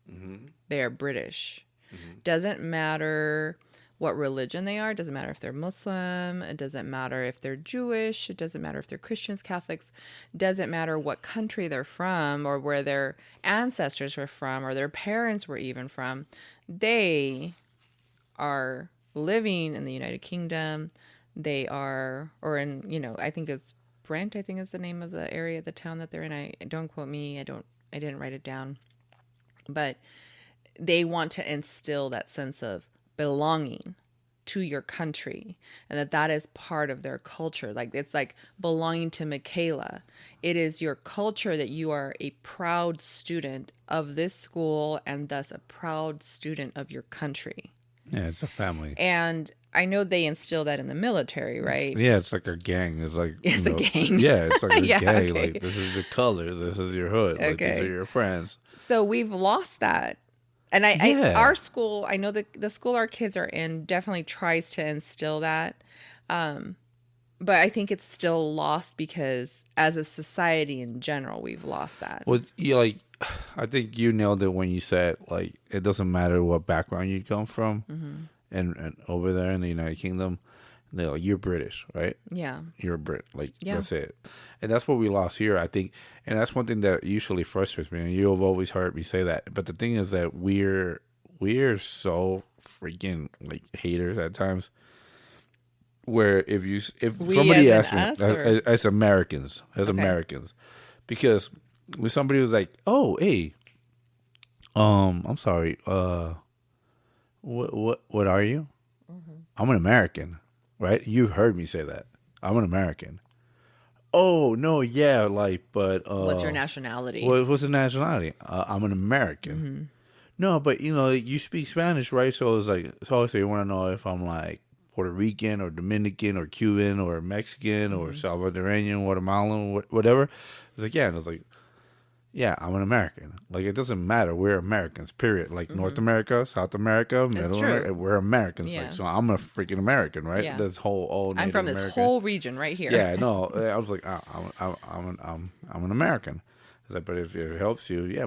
Mm-hmm. They are British. Mm-hmm. Doesn't matter what religion they are. It doesn't matter if they're Muslim. It doesn't matter if they're Jewish. It doesn't matter if they're Christians, Catholics. It doesn't matter what country they're from or where their ancestors were from or their parents were even from. They are living in the United Kingdom. They are, or in, I think it's Brent, I think is the name of the area, the town that they're in. I don't quote me. I didn't write it down. But they want to instill that sense of belonging to your country, and that is part of their culture. Like, it's like belonging to Michaela. It is your culture that you are a proud student of this school and thus a proud student of your country. Yeah, it's a family. And I know they instill that in the military, right? It's like a gang. It's like a gang. Yeah, it's like a gang. Okay. Like, this is the colors. This is your hood. Like, these are your friends. So we've lost that And Yeah. our school, I know the school our kids are in definitely tries to instill that. But I think it's still lost because as a society in general, we've lost that. Well, I think you nailed it when you said, like, it doesn't matter what background you come from, and over there in the United Kingdom, they're like, you're British, right? Yeah. You're a Brit, like Yeah. that's it, and that's what we lost here, I think, and that's one thing that usually frustrates me. And you have always heard me say that, but the thing is that we're so freaking like haters at times. Where if We somebody as in asked me us, or? as Americans, Okay. because when somebody was like, "Oh, hey, I'm sorry, what are you?" I'm an American, right? You've heard me say that. I'm an American. Oh no, yeah, like, but What's your nationality? what's the nationality? I'm an American. No, but you speak Spanish, right? So it's like, so you want to know if I'm like Puerto Rican or Dominican or Cuban or Mexican or Salvadorian, Guatemalan, whatever. It's like, yeah, and it's like, yeah, I'm an American. Like, it doesn't matter. We're Americans, period. Like North America, South America, Middle true. America, we're Americans. Yeah. Like, so I'm a freaking American, right? Yeah. This whole all I'm Native from this American. whole region right here. Yeah, no, I was like, I'm an American. It's like, but if it helps you, yeah,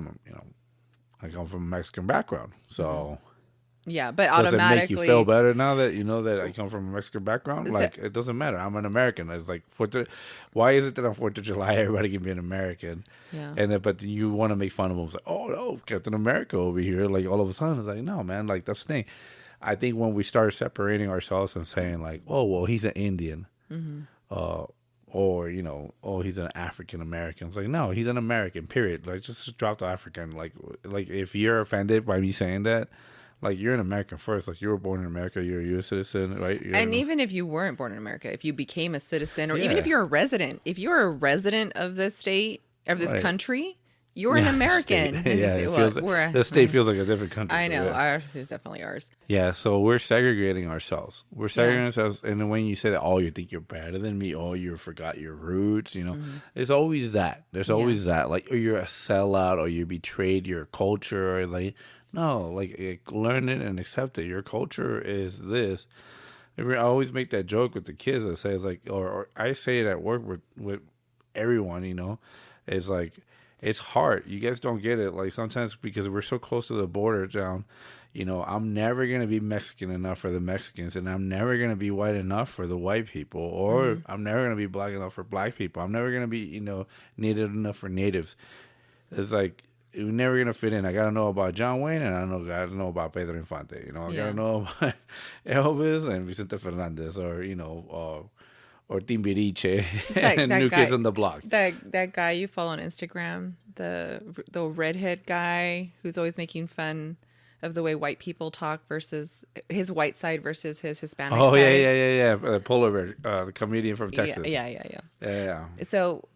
I come from a Mexican background, so Yeah, but does it make you automatically feel better now that you know that I come from a Mexican background? Like, it doesn't matter. I'm an American. It's like why is it that on 4th of July everybody can be an American? Yeah. And then, but you want to make fun of them. It's like, oh no, Captain America over here. Like all of a sudden, it's like, no, man. Like that's the thing. I think when we start separating ourselves and saying like, oh well, he's an Indian, or oh he's an African American. It's like, no, he's an American. Period. Like just drop the African. Like if you're offended by me saying that. Like, you're an American first. Like, you were born in America. You're a U.S. citizen, right? And even if you weren't born in America, if you became a citizen, or even Yeah. if you're a resident, if you're a resident of this state, of this Right. country, you're an American. State. Yeah, it feels the state feels like a different country. I so, know. yeah. Ours is definitely ours. Yeah, so we're segregating ourselves. We're segregating ourselves, and then when you say that, oh, you think you're better than me, oh, you forgot your roots, There's always that. There's always that. Like, or you're a sellout, or you betrayed your culture, or like, no, like learn it and accept it. Your culture is this. I always make that joke with the kids. I say, it's like, or I say it at work with everyone, it's like, it's hard. You guys don't get it. Like sometimes because we're so close to the border down, I'm never going to be Mexican enough for the Mexicans, and I'm never going to be white enough for the white people, or I'm never going to be black enough for black people. I'm never going to be, native enough for natives. It's like, we're never going to fit in. I got to know about John Wayne, and I got to know about Pedro Infante. I got to know about Elvis and Vicente Fernandez, or Timbiriche and New Kids on the Block. That guy you follow on Instagram, the redhead guy who's always making fun of the way white people talk versus his white side versus his Hispanic side. Oh, yeah. Polar Bear, the comedian from Texas. Yeah. So,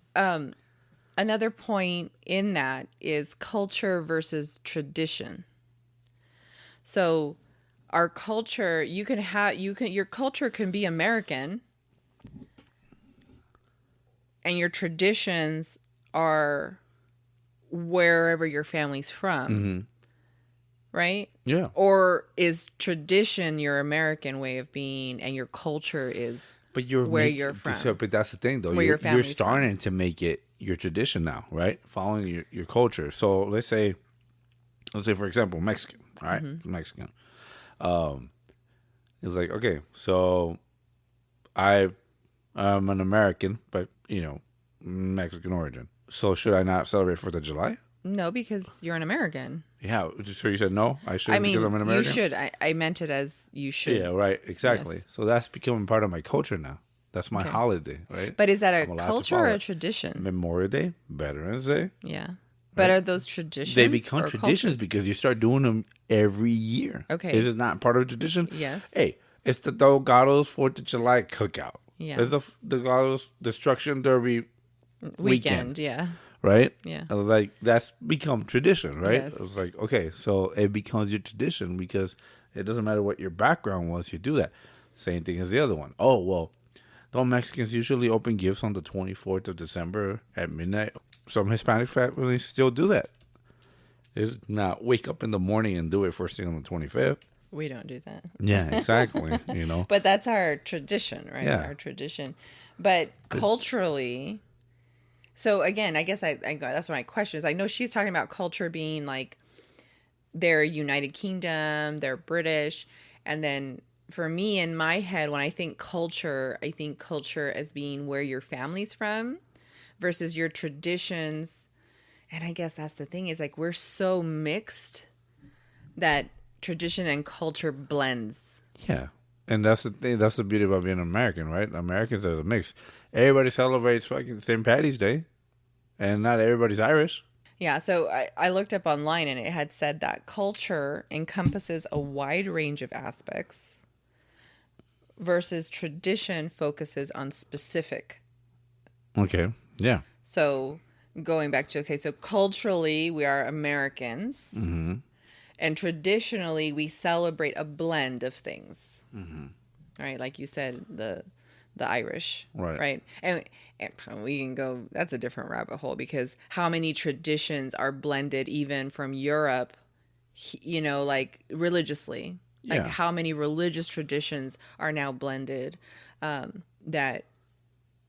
another point in that is culture versus tradition. So, our culture, your culture can be American, and your traditions are wherever your family's from, right? Yeah. Or is tradition your American way of being, and your culture is where you're from? So, but that's the thing, though. Where your You're family's starting to make it your tradition now, right? Following your culture. So let's say for example, Mexican, all right? Mexican. It's like, okay, so I'm an American, but Mexican origin. So should I not celebrate 4th of July? No, because you're an American. Yeah. So you said no, I should because I'm an American? You should. I meant it as you should. Yeah, right. Exactly. Yes. So that's becoming part of my culture now. That's my holiday, right? But is that I'm a allowed to culture or follow a it. tradition? Memorial Day, Veterans Day. Yeah. But are those traditions? They become or traditions cultures? because you start doing them every year. Okay. Is it not part of a tradition? Yes. Hey, it's the Delgado's 4th of July cookout. Yeah. It's the Delgado's Destruction Derby weekend. Yeah. Right? Yeah. I was like, that's become tradition, right? Yes. I was like, okay, so it becomes your tradition because it doesn't matter what your background was, you do that. Same thing as the other one. Oh, well, don't Mexicans usually open gifts on the 24th of December at midnight? Some Hispanic families still do that. It's not wake up in the morning and do it first thing on the 25th. We don't do that. Yeah, exactly. But that's our tradition, right? Yeah. Our tradition. But culturally, so again, I guess that's my question is I know she's talking about culture being like they're United Kingdom, they're British. And then for me in my head, when I think culture as being where your family's from versus your traditions. And I guess that's the thing is like we're so mixed that tradition and culture blends. Yeah. And that's the thing. That's the beauty about being American, right? Americans are a mix. Everybody celebrates fucking St. Patty's Day. And not everybody's Irish. Yeah, so I looked up online and it had said that culture encompasses a wide range of aspects versus tradition focuses on specific. Okay, yeah. So going back to, so culturally we are Americans. Mm-hmm. And traditionally we celebrate a blend of things. Mm-hmm. Right, like you said, the Irish. Right. And we can go, that's a different rabbit hole because how many traditions are blended even from Europe, like religiously. Yeah. Like how many religious traditions are now blended that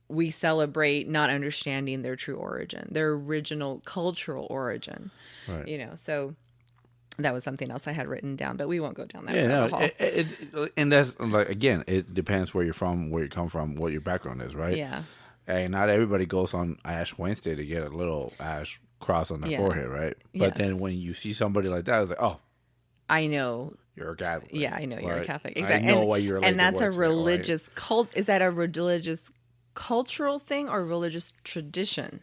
we celebrate not understanding their true origin, their original cultural origin. Right. So that was something else I had written down, but we won't go down that rabbit hole. And that's like, again, it depends where you're from, where you come from, what your background is, right? Yeah. And not everybody goes on Ash Wednesday to get a little ash cross on their forehead, right? But then when you see somebody like that, it's like, oh, I know you're a Catholic. Yeah, I know you're a Catholic. Exactly. I know why you're like and that's a religious cult. Is that a religious cultural thing or religious tradition?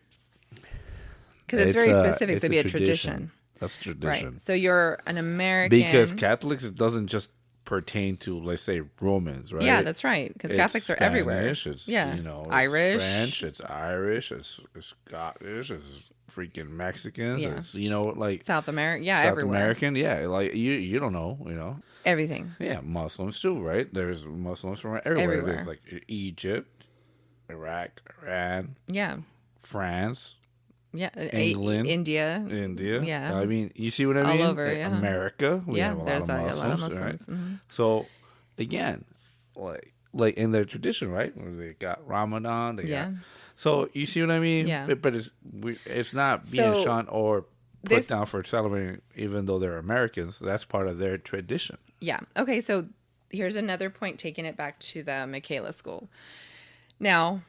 Because it's very specific. So it'd be a tradition. That's a tradition. Right. So you're an American. Because Catholics, it doesn't just pertain to, let's say, Romans, right? Yeah, that's right. Because Catholics are Spanish, everywhere. It's, it's Irish. French, it's Irish, it's Scottish, it's freaking Mexicans, it's, like... South America, South everywhere. American, like, you don't know, Everything. Yeah, Muslims too, right? There's Muslims from everywhere. There's like Egypt, Iraq, Iran, France... Yeah, England, India. Yeah, I mean, you see what I mean? All over, yeah. America, we have a lot of Muslims, right? Mm-hmm. So, again, like in their tradition, right? Where they got Ramadan, so you see what I mean? Yeah. But it's not being shunned or put down for celebrating, even though they're Americans. That's part of their tradition. Yeah. Okay. So here's another point, taking it back to the Michaela school. Now,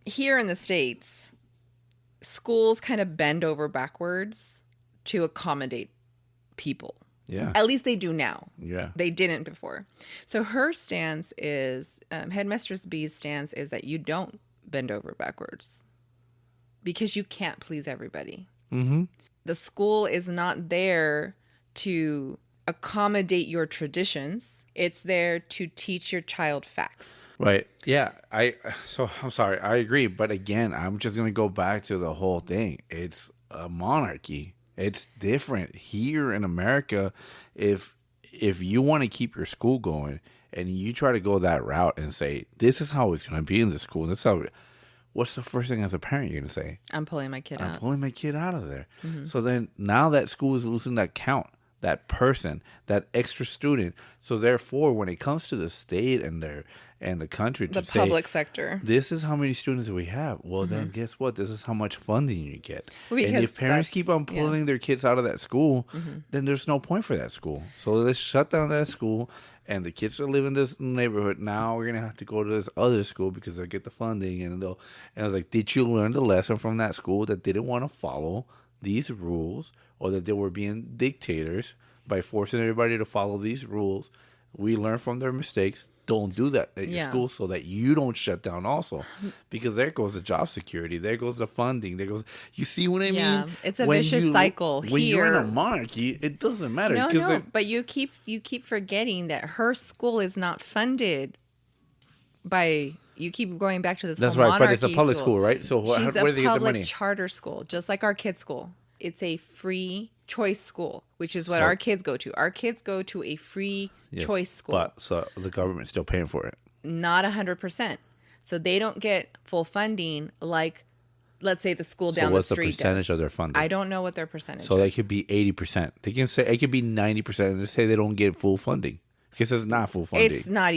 here in the States, schools kind of bend over backwards to accommodate people. Yeah. At least they do now. Yeah. They didn't before. So her stance is, Headmistress B's stance is that you don't bend over backwards because you can't please everybody. Mm-hmm. The school is not there to accommodate your traditions. It's there to teach your child facts. Right. Yeah. So I'm sorry. I agree. But again, I'm just going to go back to the whole thing. It's a monarchy. It's different here in America. If you want to keep your school going and you try to go that route and say, this is how it's going to be in the school. What's the first thing as a parent you're going to say? I'm pulling my kid out. I'm pulling my kid out of there. Mm-hmm. So then now that school is losing that count. That person, that extra student. So therefore, when it comes to the state and the country, the public sector, this is how many students we have. Well, then guess what? This is how much funding you get. And if parents keep on pulling their kids out of that school, then there's no point for that school. So let's shut down that school. And the kids that live in this neighborhood, now we're gonna have to go to this other school because they'll get the funding. And I was like, did you learn the lesson from that school that didn't want to follow these rules, or that they were being dictators by forcing everybody to follow these rules? We learn from their mistakes. Don't do that at your school so that you don't shut down also. Because there goes the job security. There goes the funding. You see what I mean? Yeah, it's a vicious cycle. When you're in a monarchy, it doesn't matter. No, but you keep forgetting that her school is not funded by... You keep going back to this. That's whole right, but it's a public school, right? So where do they get the money? She's a public charter school, just like our kids' school. It's a free choice school, which is what our kids go to. Our kids go to a free choice school. But so the government's still paying for it. Not 100%. So they don't get full funding like let's say the school So down what's the the street percentage does. of their funding? I don't know what their percentage So is. they could be 80%. They can say it could be 90%, and they say they don't get full funding because it's not full funding. It's not,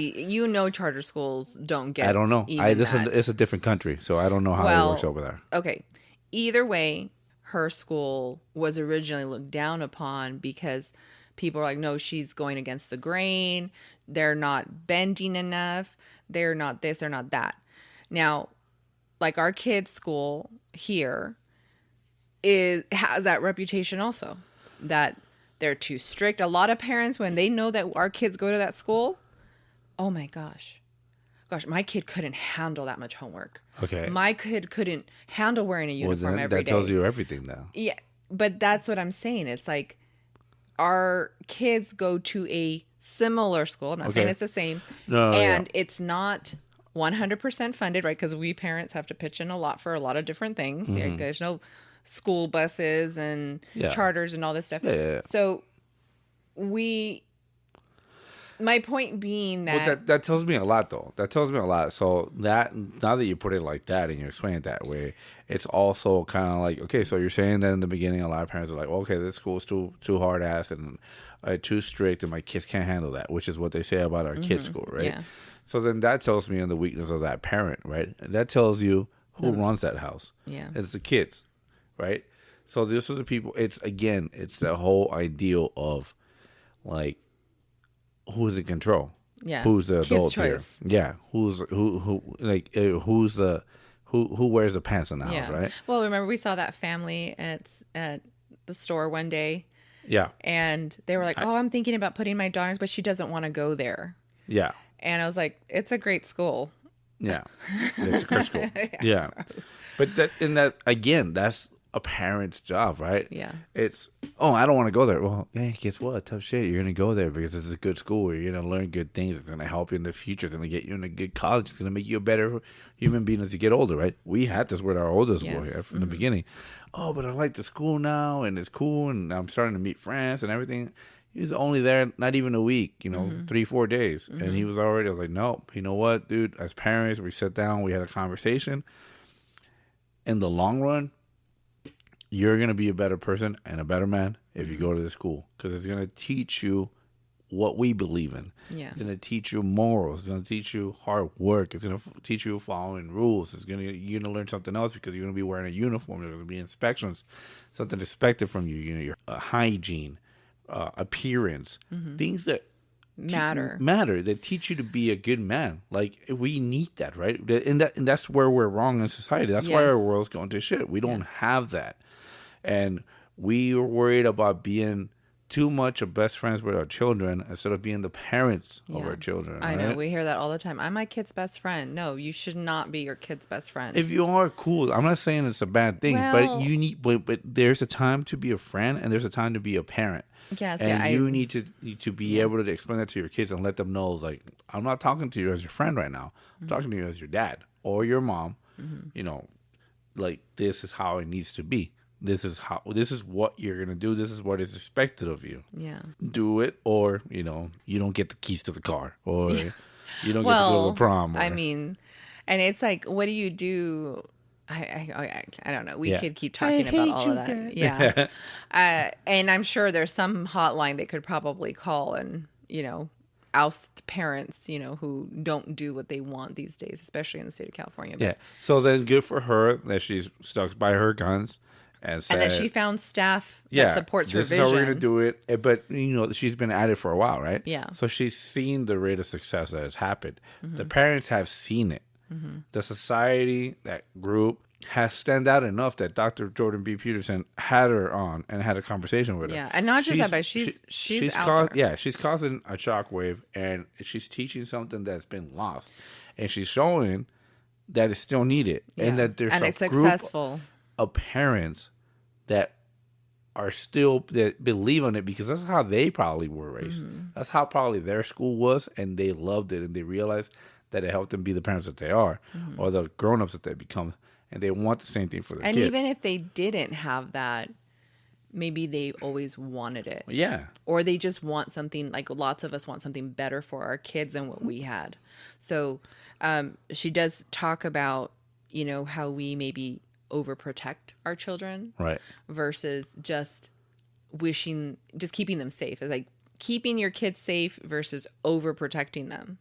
charter schools don't get I don't know. even that. It's a different country, so I don't know how it works over there. Okay. Either way, her school was originally looked down upon because people are like, no, she's going against the grain. They're not bending enough. They're not this, they're not that. Now, like our kids' school here has that reputation also, that they're too strict. A lot of parents, when they know that our kids go to that school, oh my gosh, my kid couldn't handle that much homework. Okay. My kid couldn't handle wearing a uniform every day. That tells you everything now. Yeah, but that's what I'm saying. It's like our kids go to a similar school. I'm not saying it's the same. No, and it's not 100% funded, right? Because we parents have to pitch in a lot for a lot of different things. Yeah, there's no school buses and charters and all this stuff. Yeah. So my point being that... Well, that tells me a lot, though. That tells me a lot. So that now that you put it like that and you explain it that way, it's also kind of like, okay, so you're saying that in the beginning, a lot of parents are like, well, okay, this school is too hard ass and too strict, and my kids can't handle that, which is what they say about our kids' school, right? Yeah. So then that tells me on the weakness of that parent, right? And that tells you who runs that house. Yeah, it's the kids, right? So this is the people. It's the whole ideal of like, who's in control? Yeah. Who's the adult here? Yeah. Who wears the pants in the house, right? Well, remember we saw that family at the store one day. Yeah. And they were like, I'm thinking about putting my daughters, but she doesn't want to go there. Yeah. And I was like, it's a great school. Yeah. It's a great school. Yeah. But that's a parent's job, right? Yeah. It's, I don't want to go there. Well, hey, guess what? Tough shit. You're going to go there because this is a good school where you're going to learn good things. It's going to help you in the future. It's going to get you in a good college. It's going to make you a better human being as you get older, right? We had this with our oldest boy here from the beginning. Oh, but I like the school now, and it's cool, and I'm starting to meet friends and everything. He was only there not even a week, 3-4 days. And he was already, I was like, nope, you know what, dude? As parents, we sat down, we had a conversation. In the long run, you're going to be a better person and a better man if you go to the school, because it's going to teach you what we believe in. Yeah. It's going to teach you morals. It's going to teach you hard work. It's going to teach you following rules. You're going to learn something else because you're going to be wearing a uniform. There's going to be inspections, something expected from you. Your hygiene, appearance, things that matter. That teach you to be a good man. Like, we need that, right? And that's where we're wrong in society. That's why our world's going to shit. We don't have that. And we are worried about being too much of best friends with our children instead of being the parents of our children. I know. We hear that all the time. I'm my kid's best friend. No, you should not be your kid's best friend. If you are, cool. I'm not saying it's a bad thing, but you need. But there's a time to be a friend, and there's a time to be a parent. Yes, and you need to be able to explain that to your kids and let them know, like, I'm not talking to you as your friend right now. I'm talking to you as your dad or your mom. Like, this is how it needs to be. This is what you're gonna do. This is what is expected of you. Yeah. Do it, or you don't get the keys to the car, or you don't get to go to the prom. I mean, and it's like, what do you do? I don't know. We could keep talking about all of that. Dad. Yeah. And I'm sure there's some hotline they could probably call and oust parents who don't do what they want these days, especially in the state of California. Yeah. So then, good for her that she's stuck by her guns. And that she found staff that supports her vision. This is how we're going to do it. But, she's been at it for a while, right? Yeah. So she's seen the rate of success that has happened. The parents have seen it. The society, that group, has stand out enough that Dr. Jordan B. Peterson had her on and had a conversation with her. Yeah, and not just that, but she's out there. Yeah, she's causing a shockwave, and she's teaching something that's been lost. And she's showing that it's still needed. And that there's it's successful. Of parents that are still, that believe in it, because that's how they probably were raised. That's how probably their school was, and they loved it, and they realized that it helped them be the parents that they are, or the grown-ups that they become, and they want the same thing for their kids. And even if they didn't have that, maybe they always wanted it. Yeah. Or they just want something, like lots of us want something better for our kids than what we had. So she does talk about, how we maybe overprotect our children Right. versus just keeping them safe. It's like keeping your kids safe versus overprotecting them.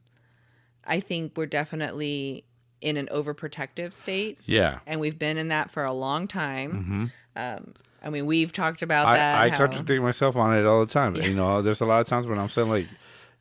I think we're definitely in an overprotective state. Yeah. And we've been in that for a long time. I mean, we've talked about that. I contradict myself on it all the time. You know, there's a lot of times when I'm saying like,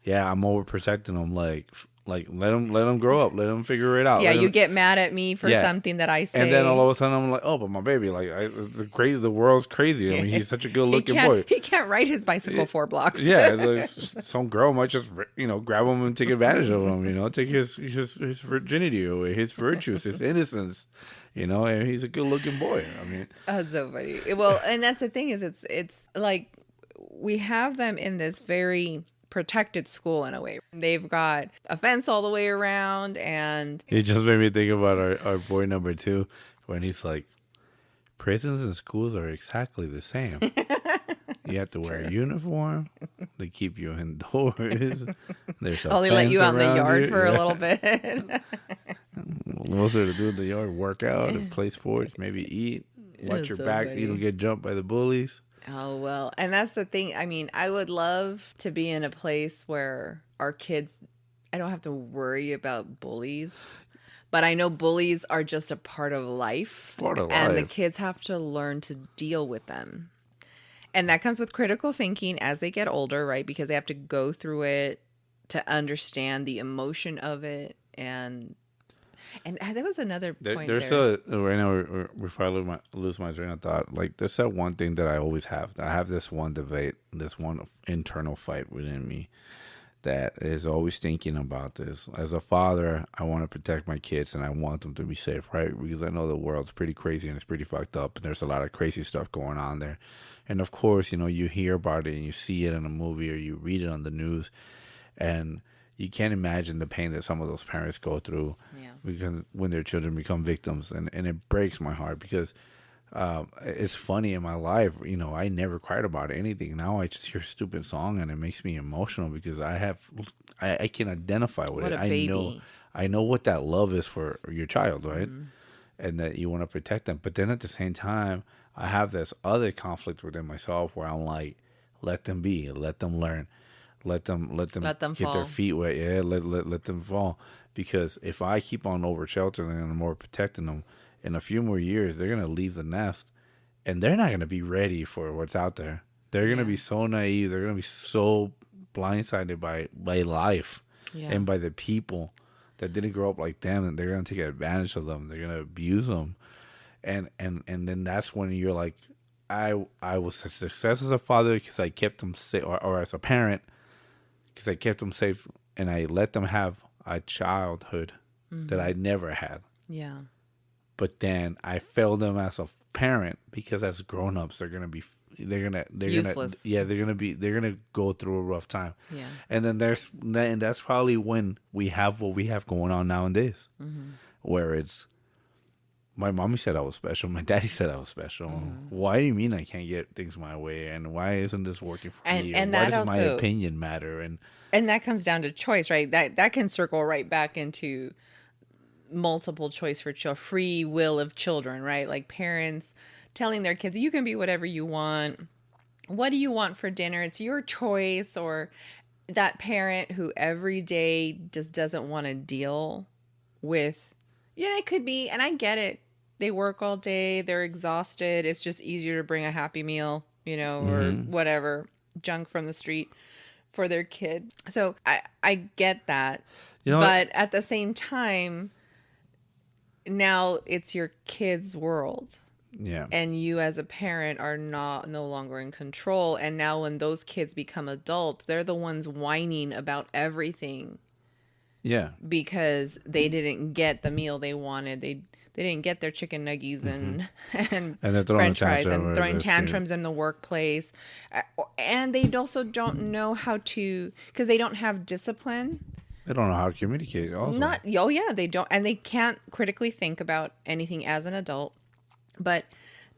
yeah, I'm overprotecting them. Like let them grow up. Let them figure it out. Yeah, you get mad at me for something that I say. And then all of a sudden I'm like, oh, but my baby, like the world's crazy. I mean, he's such a good looking boy. He can't ride his bicycle 4 blocks. Yeah, like, some girl might just, you know, grab him and take advantage of him, you know, take his virginity away, his virtues, his innocence, you know, and he's a good looking boy. I mean, that's so funny. Well, and that's the thing is it's like we have them in this very protected school in a way. They've got a fence all the way around, and it just made me think about our boy number 2 when he's like, prisons and schools are exactly the same. You have to wear a uniform. They keep you indoors. There's a only let you out in the yard for a little bit. What's there to do in the yard? Work out and play sports, maybe eat, watch your back. Funny. You don't get jumped by the bullies. Oh, well, and that's the thing. I mean, I would love to be in a place where our kids, I don't have to worry about bullies, but I know bullies are just a part of life. And the kids have to learn to deal with them. And that comes with critical thinking as they get older, right? Because they have to go through it to understand the emotion of it. And that was another point. There's right now, before I lose my train of thought, like there's that one thing that I always have. I have this one debate, this one internal fight within me that is always thinking about this. As a father, I want to protect my kids and I want them to be safe, right? Because I know the world's pretty crazy and it's pretty fucked up and there's a lot of crazy stuff going on there. And of course, you know, you hear about it and you see it in a movie or you read it on the news and you can't imagine the pain that some of those parents go through because when their children become victims. And it breaks my heart because it's funny in my life, you know, I never cried about anything. Now I just hear a stupid song and it makes me emotional because I can identify with it. I know what that love is for your child, right? Mm-hmm. And that you want to protect them. But then at the same time, I have this other conflict within myself where I'm like, let them be, let them learn. Let them get fall. Their feet wet. Yeah, let them fall. Because if I keep on over sheltering them and more protecting them, in a few more years, they're going to leave the nest. And they're not going to be ready for what's out there. They're going to be so naive. They're going to be so blindsided by life and by the people that didn't grow up like them. And they're going to take advantage of them. They're going to abuse them. And then that's when you're like, I was a success as a father because I kept them safe, or as a parent, because I kept them safe and I let them have a childhood that I never had. Yeah. But then I failed them as a parent because as grown-ups they're gonna useless. They're gonna go through a rough time. Yeah. And then that's probably when we have what we have going on nowadays, where it's my mommy said I was special, my daddy said I was special. Why do you mean I can't get things my way? And why isn't this working for me? And why does my opinion matter? And that comes down to choice, right? That can circle right back into multiple choice for children, free will of children, right? Like parents telling their kids, you can be whatever you want. What do you want for dinner? It's your choice. Or that parent who every day just doesn't want to deal with, it could be, and I get it. They work all day. They're exhausted. It's just easier to bring a Happy Meal, or whatever, junk from the street for their kid. So I get that. But at the same time, now it's your kid's world. Yeah. And you as a parent are no longer in control. And now when those kids become adults, they're the ones whining about everything. Yeah. Because they didn't get the meal they wanted. They didn't get their chicken nuggies and French fries and throwing tantrums in the workplace. And they also don't know how to, because they don't have discipline. They don't know how to communicate also. They don't. And they can't critically think about anything as an adult. But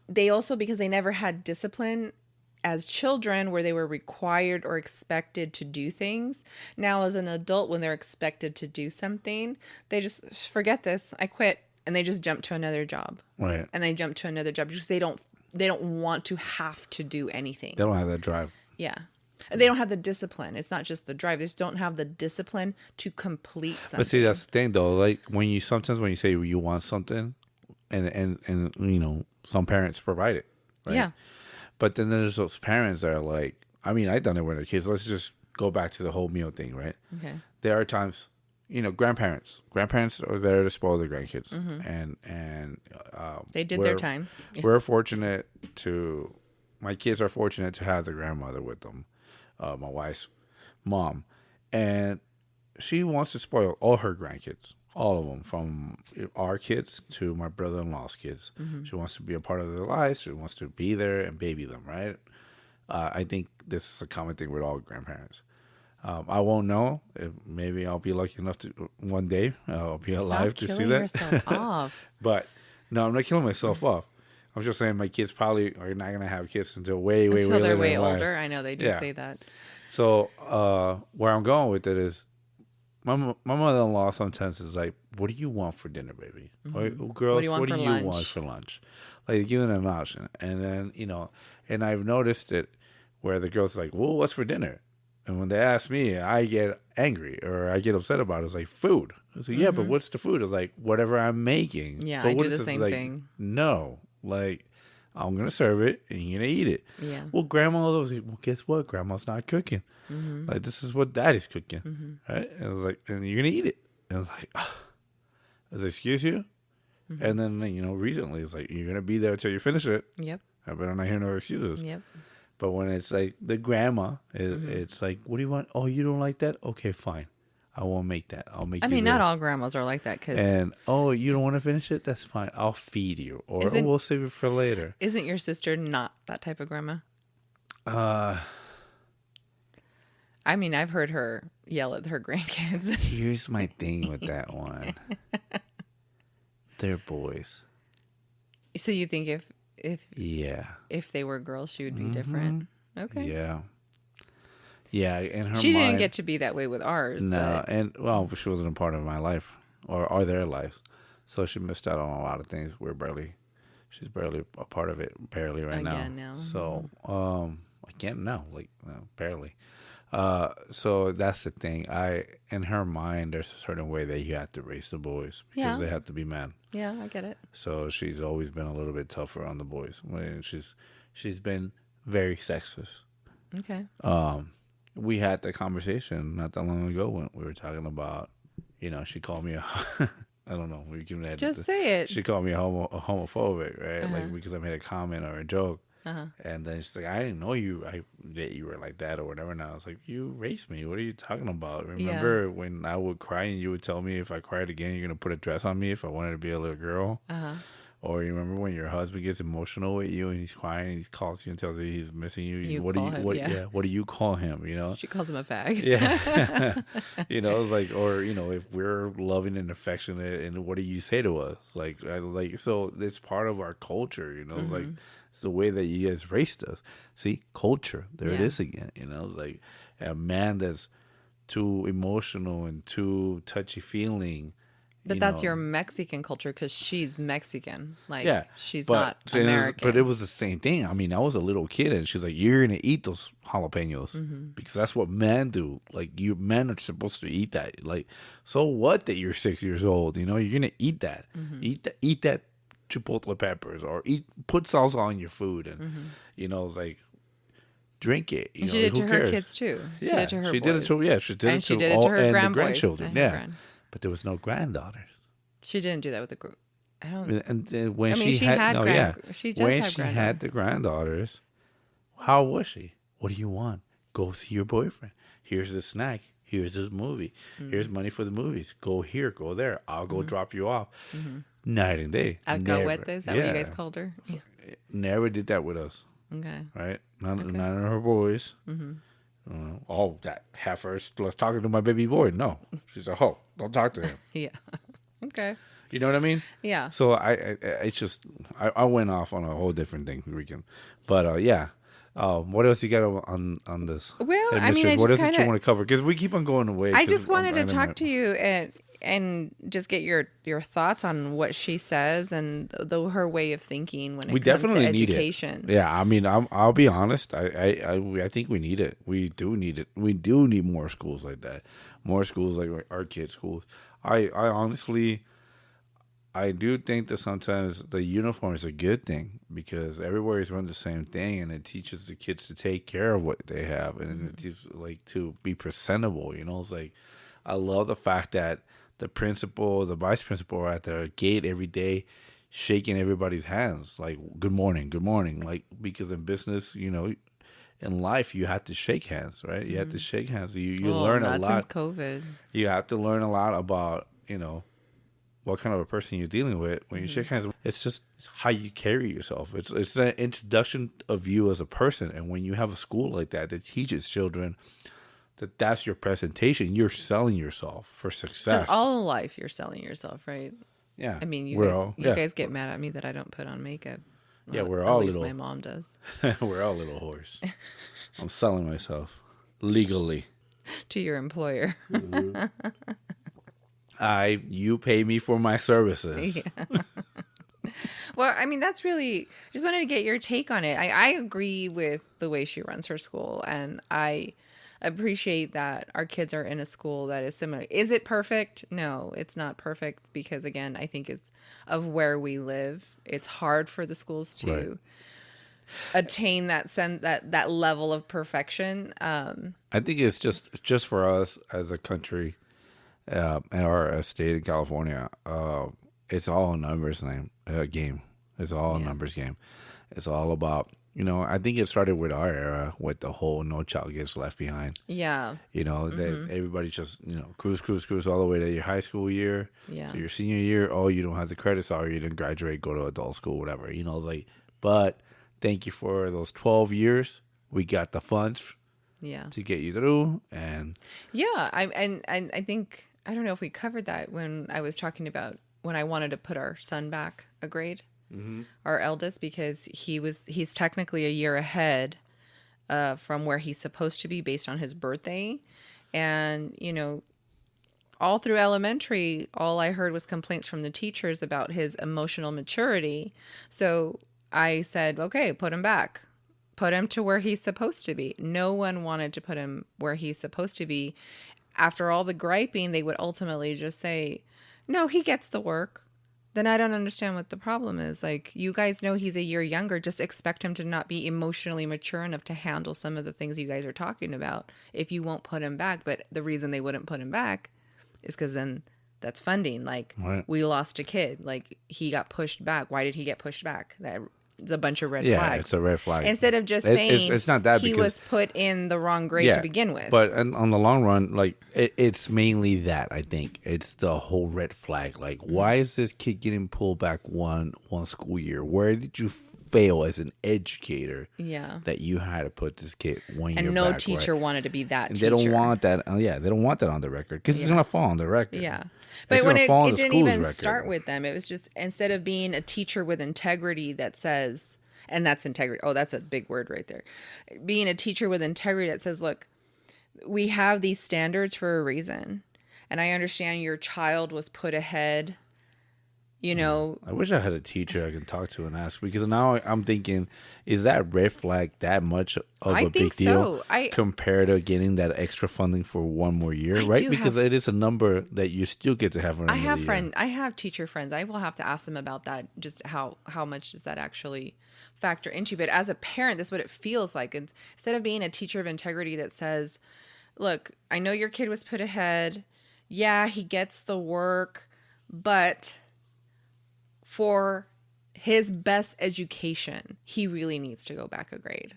they also, because they never had discipline as children where they were required or expected to do things. Now as an adult, when they're expected to do something, they just forget this. I quit. and they just jump to another job. Right. And they jump to another job because they don't want to have to do anything. They don't have that drive. Yeah. They don't have the discipline. It's not just the drive. They just don't have the discipline to complete something. But see, that's the thing, though. Like, when you say you want something, and you know, some parents provide it, right? Yeah. But then there's those parents that are like, I mean, I've done it with their kids. Let's just go back to the whole meal thing, right? Okay. There are times, you know, grandparents are there to spoil their grandkids, and they did their time. Yeah. We're fortunate my kids are fortunate to have their grandmother with them, my wife's mom, and she wants to spoil all her grandkids, all of them, from our kids to my brother-in-law's kids. She wants to be a part of their lives. She wants to be there and baby them, right? I think this is a common thing with all grandparents. I won't know. Maybe I'll be lucky enough to one day I'll be alive to see that. Stop killing yourself off. But no, I'm not killing myself off. I'm just saying my kids probably are not going to have kids until way Until they're later way in life. older. I know they do say that. So where I'm going with it is my mother-in-law sometimes is like, what do you want for dinner, baby? Or, girls, what do you want for lunch? Like, giving them an option. And then, you know, and I've noticed it where the girls are like, well, what's for dinner? And when they ask me, I get angry or I get upset about it. It's like, food. I was like, yeah, but what's the food? It's like, whatever I'm making. Yeah, but I what do is the this? same Like, thing. no. Like, I'm going to serve it and you're going to eat it. Yeah. Well, grandma was like, well, guess what? Grandma's not cooking. Like, this is what daddy's cooking. Right? And I was like, and you're going to eat it. And I was like, I was like, excuse you? And then, you know, recently it's like, you're going to be there until you finish it. Yep. I better not hear no excuses. Yep. But when it's like the grandma, it's like, what do you want? Oh, you don't like that? Okay, fine. I won't make that. I'll make I you mean, not this. all grandmas are like that. And, oh, you don't want to finish it? That's fine. I'll feed you. Or, oh, we'll save it for later. Isn't your sister not that type of grandma? I mean, I've heard her yell at her grandkids. Here's my thing with that one. They're boys. So you think Yeah. if they were girls, she would be different? Okay. Yeah. Yeah, in her She mind, didn't get to be that way with ours. no, but- and well, she wasn't a part of my life or their life, so she missed out on a lot of things. She's barely a part of it, barely right Again, now. now. So, again, no, like no, barely. So that's the thing. In her mind, there's a certain way that you have to raise the boys because they have to be men. Yeah, I get it. So she's always been a little bit tougher on the boys. She's been very sexist. Okay. We had that conversation not that long ago when we were talking about, you know, she called me a, I don't know, we can edit Just this. say it. She called me a homophobic, right? Like, because I made a comment or a joke. And then she's like, I didn't know that you were like that or whatever. And I was like, you raised me. What are you talking about? Remember when I would cry and you would tell me if I cried again, you're going to put a dress on me if I wanted to be a little girl? Or you remember when your husband gets emotional with you and he's crying and he calls you and tells you he's missing you? What do you call him? You know, She calls him a fag. yeah. You know, it's like, or you know, if we're loving and affectionate, and what do you say to us? Like so it's part of our culture. You know, it's like it's the way that you guys raised us. See, culture. There it is again. You know, it's like a man that's too emotional and too touchy feeling. But that's your Mexican culture because she's Mexican. Like, she's but, not American. But it was the same thing. I mean, I was a little kid, and she's like, "You're gonna eat those jalapenos because that's what men do. Like, men are supposed to eat that. Like, so what that you're 6 years old? You know, you're gonna eat that. Eat that chipotle peppers, or put salsa on your food, and you know, it's like." Drink it. You know, she did it to her cares? kids too. Yeah, she did it to her she boys. did it to and she did did it all to her and the grandboys. grandchildren. And Yeah, but there was no granddaughters. She didn't do that with the group. I don't. And when I mean, she had she does when have she had the granddaughters, how was she? What do you want? Go see your boyfriend. Here's the snack. Here's this movie. Here's money for the movies. Go here. Go there. I'll go drop you off. Night and day. Alcahuete, is that what you guys called her? Yeah. Never did that with us. Okay. Right? None of her boys. Oh, that heifer was talking to my baby boy. No. She's a hoe. Don't talk to him. Yeah. Okay. You know what I mean? Yeah. So I went off on a whole different thing weekend. But yeah. What else you got on this? Well, Hey, I mean, what is it you want to cover? Because we keep on going away. I just wanted to talk to you and just get your thoughts on what she says and her way of thinking when it We comes to definitely need it. education. Yeah, I mean, I'll be honest. I think we need it. We do need it. We do need more schools like that. More schools like our kids' schools. I honestly, I do think that sometimes the uniform is a good thing because everywhere is running the same thing, and it teaches the kids to take care of what they have, and it teaches like to be presentable. You know, it's like I love the fact that the principal, the vice principal are at the gate every day, shaking everybody's hands, like good morning, like because in business, you know, in life you have to shake hands, right? You have to shake hands. You learn a Not lot. since COVID. You have to learn a lot about, you know, what kind of a person you're dealing with when you shake hands. It's just how you carry yourself. It's an introduction of you as a person. And when you have a school like that that teaches children that's your presentation, you're selling yourself for success. Because all in life you're selling yourself, right? Yeah. I mean, you yeah. guys get mad at me that I don't put on makeup. Yeah, Well, we're all at least little. my mom does. We're all little whores. I'm selling myself legally. To your employer. You pay me for my services. Yeah. Well, I mean, that's really, just wanted to get your take on it. I agree with the way she runs her school, and I appreciate that our kids are in a school that is similar. Is it perfect? No, it's not perfect because, again, I think it's of where we live. It's hard for the schools to attain that level of perfection. I think it's just for us as a country, or a state in California. It's all a numbers game. It's all a numbers game. It's all about, you know, I think it started with our era with the whole No Child Gets Left Behind. Yeah. You know, that everybody just, you know, cruise all the way to your high school year. Yeah. So your senior year, oh, you don't have the credits, or you didn't graduate, go to adult school, whatever. You know, it's like, but thank you for those 12 years. We got the funds to get you through. And yeah, I think, I don't know if we covered that when I was talking about when I wanted to put our son back a grade, our eldest, because he's technically a year ahead from where he's supposed to be based on his birthday. And, you know, all through elementary, all I heard was complaints from the teachers about his emotional maturity. So I said, okay, put him back. Put him to where he's supposed to be. No one wanted to put him where he's supposed to be. After all the griping, they would ultimately just say, no, he gets the work. Then I don't understand what the problem is. Like, you guys know he's a year younger. Just expect him to not be emotionally mature enough to handle some of the things you guys are talking about if you won't put him back. But the reason they wouldn't put him back is because then that's funding. Like, we lost a kid. Like, he got pushed back. Why did he get pushed back? It's a bunch of red flags. Yeah, it's a red flag. Instead of just saying it's not that he was put in the wrong grade to begin with. But on the long run, like it's mainly that, I think. It's the whole red flag. Like, why is this kid getting pulled back one school year? Where did you fail as an educator? Yeah. That you had to put this kid 1 year back. And no teacher wanted to be that and teacher. They don't want that. They don't want that on the record because it's going to fall on the record. Yeah. But when it didn't even start with them, it was just, instead of being a teacher with integrity that says, and that's integrity. Oh, that's a big word right there. Being a teacher with integrity that says, look, we have these standards for a reason. And I understand your child was put ahead, you know. I wish I had a teacher I could talk to and ask, because now I'm thinking, is that red flag that much of a big deal compared to getting that extra funding for one more year, right? Because it is a number that you still get to have. I have teacher friends. I will have to ask them about that. Just how much does that actually factor into? But as a parent, this is what it feels like. Instead of being a teacher of integrity that says, look, I know your kid was put ahead. Yeah, he gets the work, but for his best education, he really needs to go back a grade.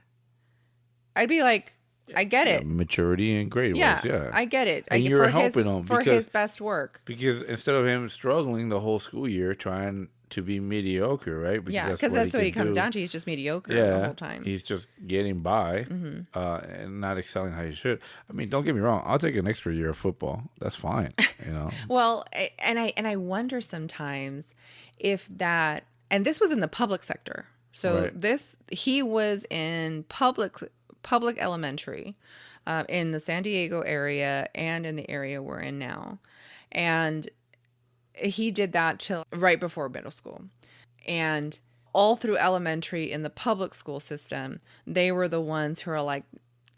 I'd be like, I get it. Maturity and grade wise, yeah. I get it. And you're helping him for his best work. Because instead of him struggling the whole school year trying to be mediocre, right? Because that's what he comes down to. He's just mediocre the whole time. He's just getting by and not excelling how he should. I mean, don't get me wrong. I'll take an extra year of football. That's fine, you know. Well, and I wonder sometimes if that, and this was in the public sector. So he was in public elementary in the San Diego area and in the area we're in now. And he did that till right before middle school. And all through elementary in the public school system, they were the ones who are like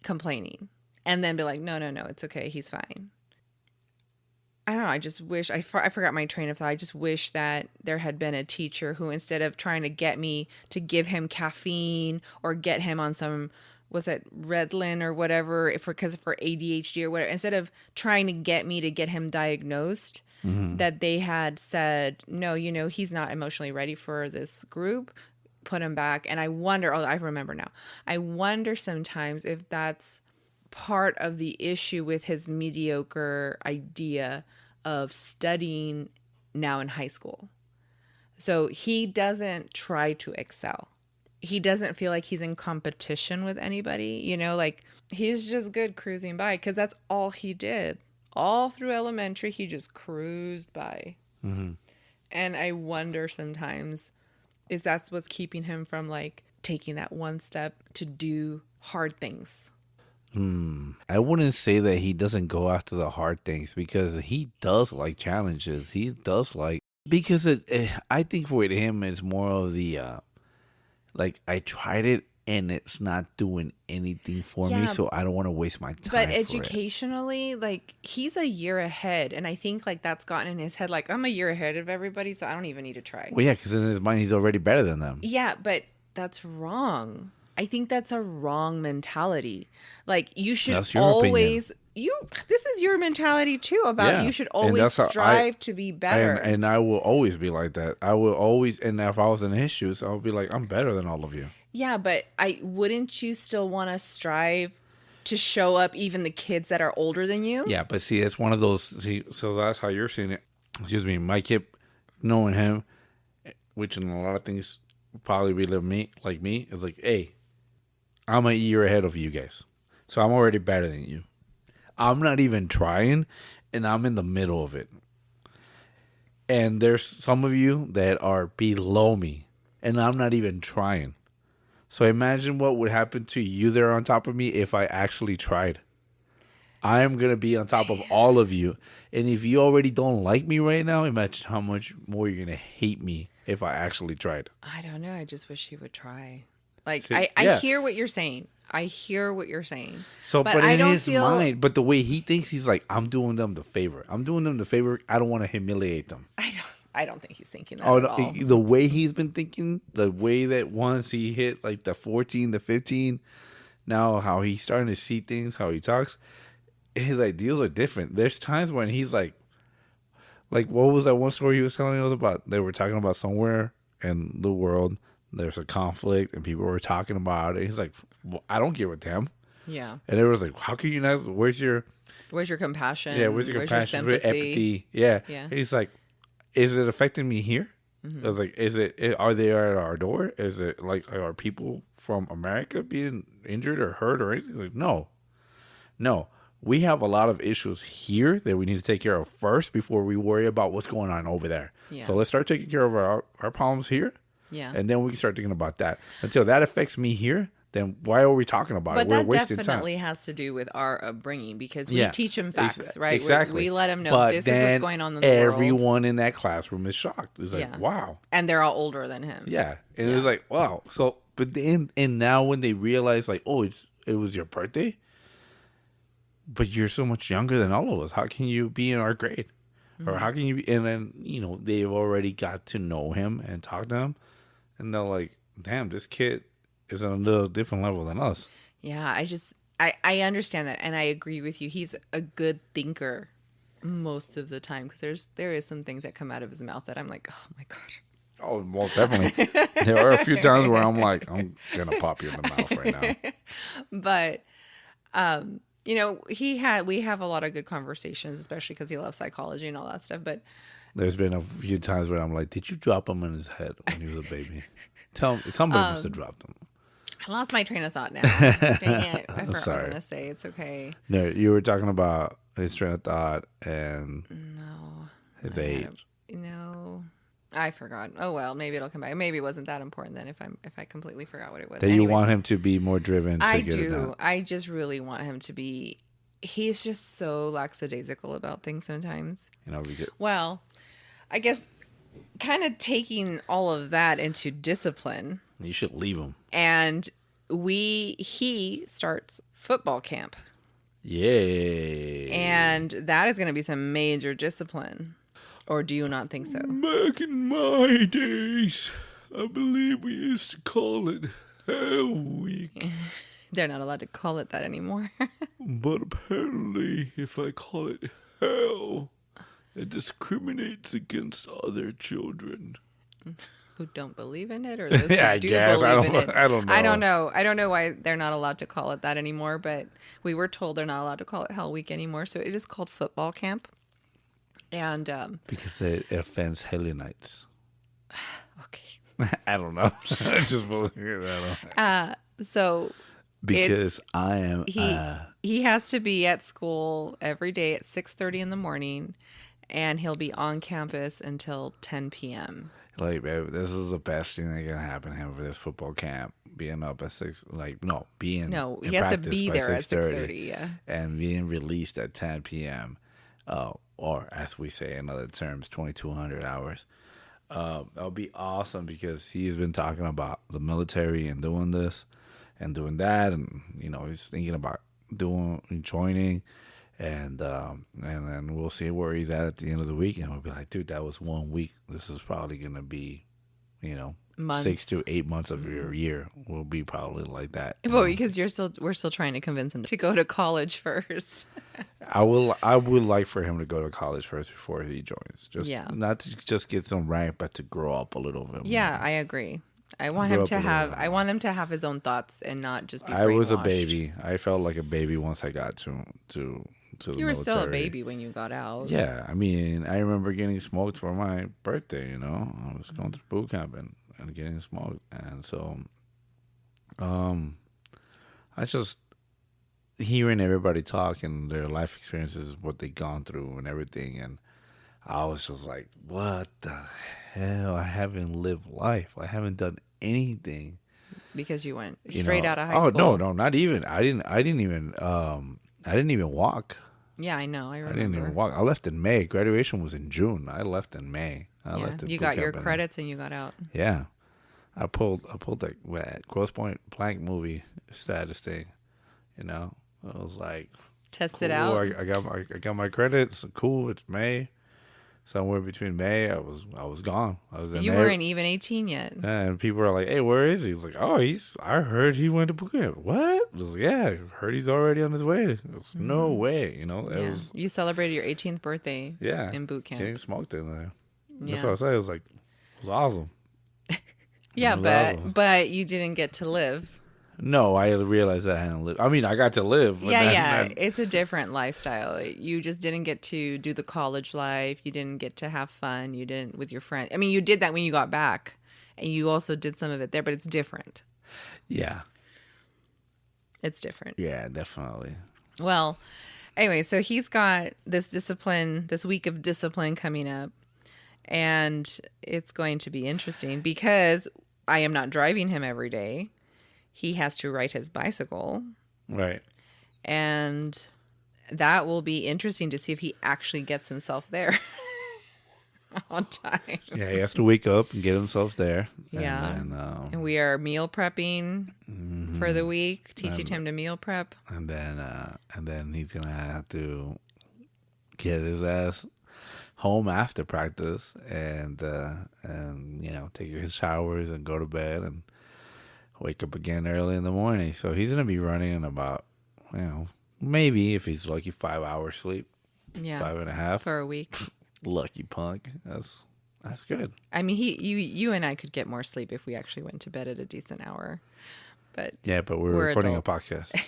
complaining and then be like, no, it's okay. He's fine. I don't know. I just wish I forgot my train of thought. I just wish that there had been a teacher who, instead of trying to get me to give him caffeine or get him on some, was it Redlin or whatever, because for ADHD or whatever, instead of trying to get me to get him diagnosed, that they had said, no, he's not emotionally ready for this group. Put him back. And I wonder, I remember now. I wonder sometimes if that's part of the issue with his mediocre idea of studying now in high school. So he doesn't try to excel. He doesn't feel like he's in competition with anybody, like he's just good cruising by, because that's all he did. All through elementary, he just cruised by. Mm-hmm. And I wonder sometimes, is that's what's keeping him from like taking that one step to do hard things. I wouldn't say that he doesn't go after the hard things, because he does like challenges. He does like, because I think with him it's more of the like, I tried it and it's not doing anything for me, so I don't want to waste my time. But educationally, like, he's a year ahead, and I think like that's gotten in his head, like, I'm a year ahead of everybody, so I don't even need to try. Well, yeah, because in his mind he's already better than them. Yeah, but that's wrong. I think that's a wrong mentality. Like, you should always this is your mentality too, about you should always strive to be better. And I will always be like that. I will always, and if I was in his shoes, I would be like, I'm better than all of you. Yeah, but wouldn't you still want to strive to show up even the kids that are older than you? Yeah, but see, it's one of those, so that's how you're seeing it. Excuse me, my kid, knowing him, which in a lot of things probably be like me, is like, hey, I'm a year ahead of you guys. So I'm already better than you. I'm not even trying, and I'm in the middle of it. And there's some of you that are below me, and I'm not even trying. So imagine what would happen to you there on top of me if I actually tried. I am going to be on top of all of you. And if you already don't like me right now, imagine how much more you're going to hate me if I actually tried. I don't know. I just wish he would try. Like, see, I hear what you're saying. So, but in his mind, but the way he thinks, he's like, I'm doing them the favor. I don't want to humiliate them. I don't think he's thinking that at all. The way he's been thinking, the way that once he hit like the 14, the 15, now how he's starting to see things, how he talks, his ideals are different. There's times when he's like what was that one story he was telling us about? They were talking about somewhere in the world, there's a conflict and people were talking about it. He's like, well, I don't get with them. Yeah. And it was like, how can you not, where's your compassion? Yeah, where's your compassion? Where's your empathy? Yeah. And he's like, is it affecting me here? Mm-hmm. I was like, are they at our door? Is it like, are people from America being injured or hurt or anything? Like, no. We have a lot of issues here that we need to take care of first before we worry about what's going on over there. Yeah. So let's start taking care of our problems here. Yeah. And then we can start thinking about that. Until that affects me here, then why are we talking about it? We're wasting time. But that definitely has to do with our upbringing, because we teach them facts, right? Exactly. We let them know this is what's going on in the world. Everyone in that classroom is shocked. It's like, wow. And they're all older than him. Yeah. And it was like, wow. So, but then, and now when they realize, like, oh, it was your birthday, but you're so much younger than all of us. How can you be in our grade? Mm-hmm. Or how can you be? And then, they've already got to know him and talk to him. And they're like, damn, this kid is on a different level than us. Yeah, I understand that, and I agree with you. He's a good thinker most of the time, because there is some things that come out of his mouth that I'm like, oh my god. Oh, most definitely. There are a few times where I'm like, I'm gonna pop you in the mouth right now. But we have a lot of good conversations, especially because he loves psychology and all that stuff. But there's been a few times where I'm like, did you drop him in his head when he was a baby? Somebody must have dropped him. I lost my train of thought now. Dang it. I forgot what I was going to say. It's okay. No, you were talking about his train of thought and his age. No, I forgot. Oh, well, maybe it'll come back. Maybe it wasn't that important then if I completely forgot what it was. That you want him to be more driven to get it done. I just really want him to be. He's just so lackadaisical about things sometimes. We get. Well, I guess kind of taking all of that into discipline, You should leave him. and he starts football camp, Yay. and that is going to be some major discipline. Or do you not think so? Back in my days, I believe we used to call it Hell Week. They're not allowed to call it that anymore. But apparently, if I call it hell, it discriminates against other children. Who don't believe in it, or those who Yeah, I do guess. believe in it? I don't know. I don't know. I don't know why they're not allowed to call it that anymore, but we were told they're not allowed to call it Hell Week anymore, so it is called football camp. And Because it offends Hellenites. okay. I don't know. I just believe it. So Because I am. he has to be at school every day at 6:30 in the morning, and he'll be on campus until 10 p.m. Like, babe, this is the best thing that can happen to him for this football camp. Being up at 6, being he has to be there at 6:30, yeah. And being released at 10 p.m. Or as we say in other terms, 2,200 hours. That'll be awesome because he's been talking about the military and doing this and doing that, and he's thinking about joining, and then we'll see where he's at the end of the week, and we'll be like, dude, that was 1 week. This is probably gonna be, Months. 6 to 8 months of your year will be probably like that. Well, because we're still trying to convince him to go to college first. I would like for him to go to college first before he joins. Not to just get some rank, but to grow up a little bit. Yeah, I agree. I want him to have his own thoughts and not just be brainwashed. I was a baby. I felt like a baby once I got to the You were military. still a baby when you got out. Yeah, I mean, I remember getting smoked for my birthday. I was going through boot camp and getting smoked, and so, I just hearing everybody talk and their life experiences, what they gone through and everything, and I was just like, what the hell? I haven't lived life. I haven't done anything. Because you went straight out of high school. Oh no, not even. I didn't even walk. Yeah, I know. I remember. I didn't even walk. I left in May. Graduation was in June. I left in May. You got your credits and you got out. Yeah, I pulled that Grosse Point Plank movie status thing. I was like, test cool. it out. I got my credits. Cool. It's May. Somewhere between May, I was gone. You weren't even 18 yet. And people are like, "Hey, where is he?" He's like, "Oh, I heard he went to boot camp." What? I was like, "Yeah, I heard he's already on his way." No way, You celebrated your 18th birthday. Yeah, in boot camp. Getting smoked in there. Yeah. That's what I said. It was like, it was awesome. Yeah, awesome. but you didn't get to live. No, I realized that I hadn't lived. I mean, I got to live. But It's a different lifestyle. You just didn't get to do the college life. You didn't get to have fun. You didn't with your friends. I mean, you did that when you got back, and you also did some of it there, but it's different. Yeah. It's different. Yeah, definitely. Well, anyway, so he's got this week of discipline coming up, and it's going to be interesting because I am not driving him every day. He has to ride his bicycle. Right. And that will be interesting to see if he actually gets himself there on time. Yeah, he has to wake up and get himself there. Yeah. And we are meal prepping for the week, teaching him to meal prep. And then he's going to have to get his ass home after practice and take his showers and go to bed and wake up again early in the morning. So he's going to be running in about, maybe if he's lucky, 5 hours sleep. Yeah. 5.5 for a week. Lucky punk. That's good. I mean, you and I could get more sleep if we actually went to bed at a decent hour. But yeah, but we're recording adults. a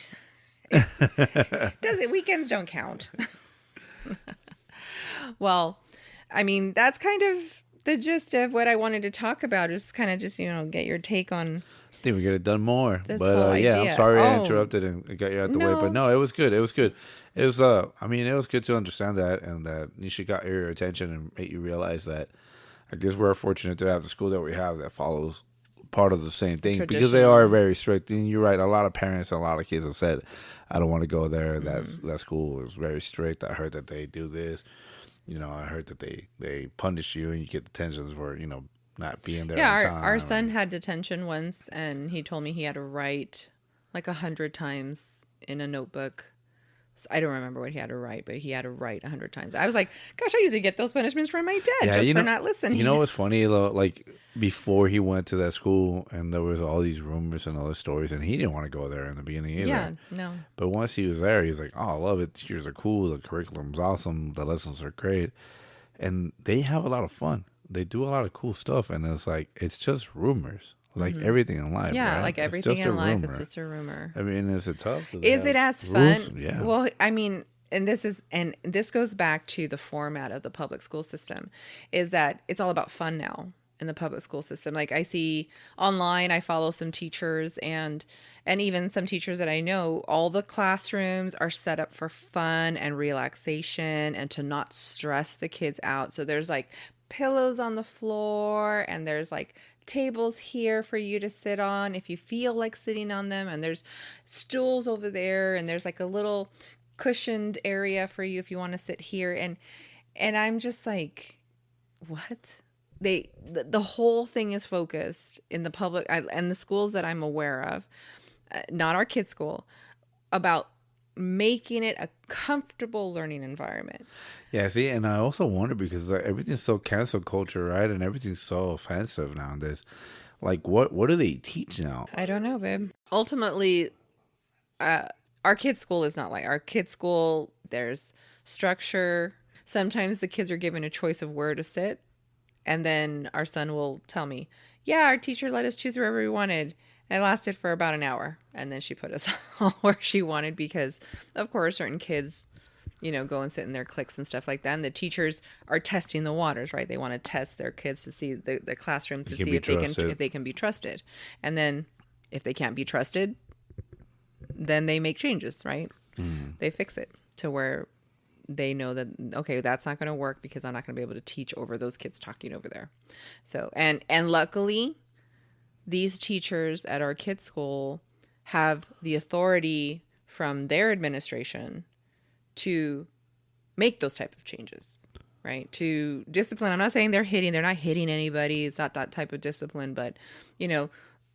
podcast. Weekends don't count. Well, I mean, that's kind of the gist of what I wanted to talk about. Just kind of get your take on. I think we could have done more, this but whole I'm idea. sorry I interrupted and got you out the way. But no, it was good. It was good. It was it was good to understand that, and that Nisha got your attention and made you realize that. I guess we're fortunate to have the school that we have that follows part of the same thing because they are very strict. And you're right. A lot of parents and a lot of kids have said, "I don't want to go there." That school is very strict. I heard that they do this. I heard that they punish you and you get detentions for not being there Yeah, on our time. son had detention once, and he told me he had to write like 100 times in a notebook. I don't remember what he had to write, but he had to write 100 times. I was like, gosh, I used to get those punishments from my dad just for not listening. You know what's funny though? Like before he went to that school, and there was all these rumors and all the stories, and he didn't want to go there in the beginning either. Yeah, no. But once he was there, he was like, "Oh, I love it. Teachers are cool. The curriculum's awesome. The lessons are great, and they have a lot of fun. They do a lot of cool stuff, and it's like it's just rumors." Like everything in life, Yeah, right? like everything in life, it's just a rumor. I mean, is it tough? Is it as fun? Yeah. Well, I mean, and this goes back to the format of the public school system, is that it's all about fun now in the public school system. Like I see online, I follow some teachers and even some teachers that I know, all the classrooms are set up for fun and relaxation and to not stress the kids out. So there's like pillows on the floor, and there's like tables here for you to sit on if you feel like sitting on them, and there's stools over there, and there's like a little cushioned area for you if you want to sit here, and I'm just like, what? The whole thing is focused in the public and the schools that I'm aware of, not our kids' school, about making it a comfortable learning environment. Yeah, see, and I also wonder because everything's so cancel culture, right? And everything's so offensive nowadays. Like, what do they teach now? I don't know, babe. Ultimately, our kids' school is not like our kids' school. There's structure. Sometimes the kids are given a choice of where to sit, and then our son will tell me, "Yeah, our teacher let us choose wherever we wanted." And it lasted for about an hour, and then she put us all where she wanted because, of course, certain kids, go and sit in their cliques and stuff like that. And the teachers are testing the waters, right? They want to test their kids to see the classroom to see if they can be trusted. And then if they can't be trusted, then they make changes, right? They fix it to where they know that, okay, that's not going to work because I'm not going to be able to teach over those kids talking over there. So, and luckily, these teachers at our kids' school have the authority from their administration to make those type of changes, right? To discipline. I'm not saying they're not hitting anybody. It's not that type of discipline, but,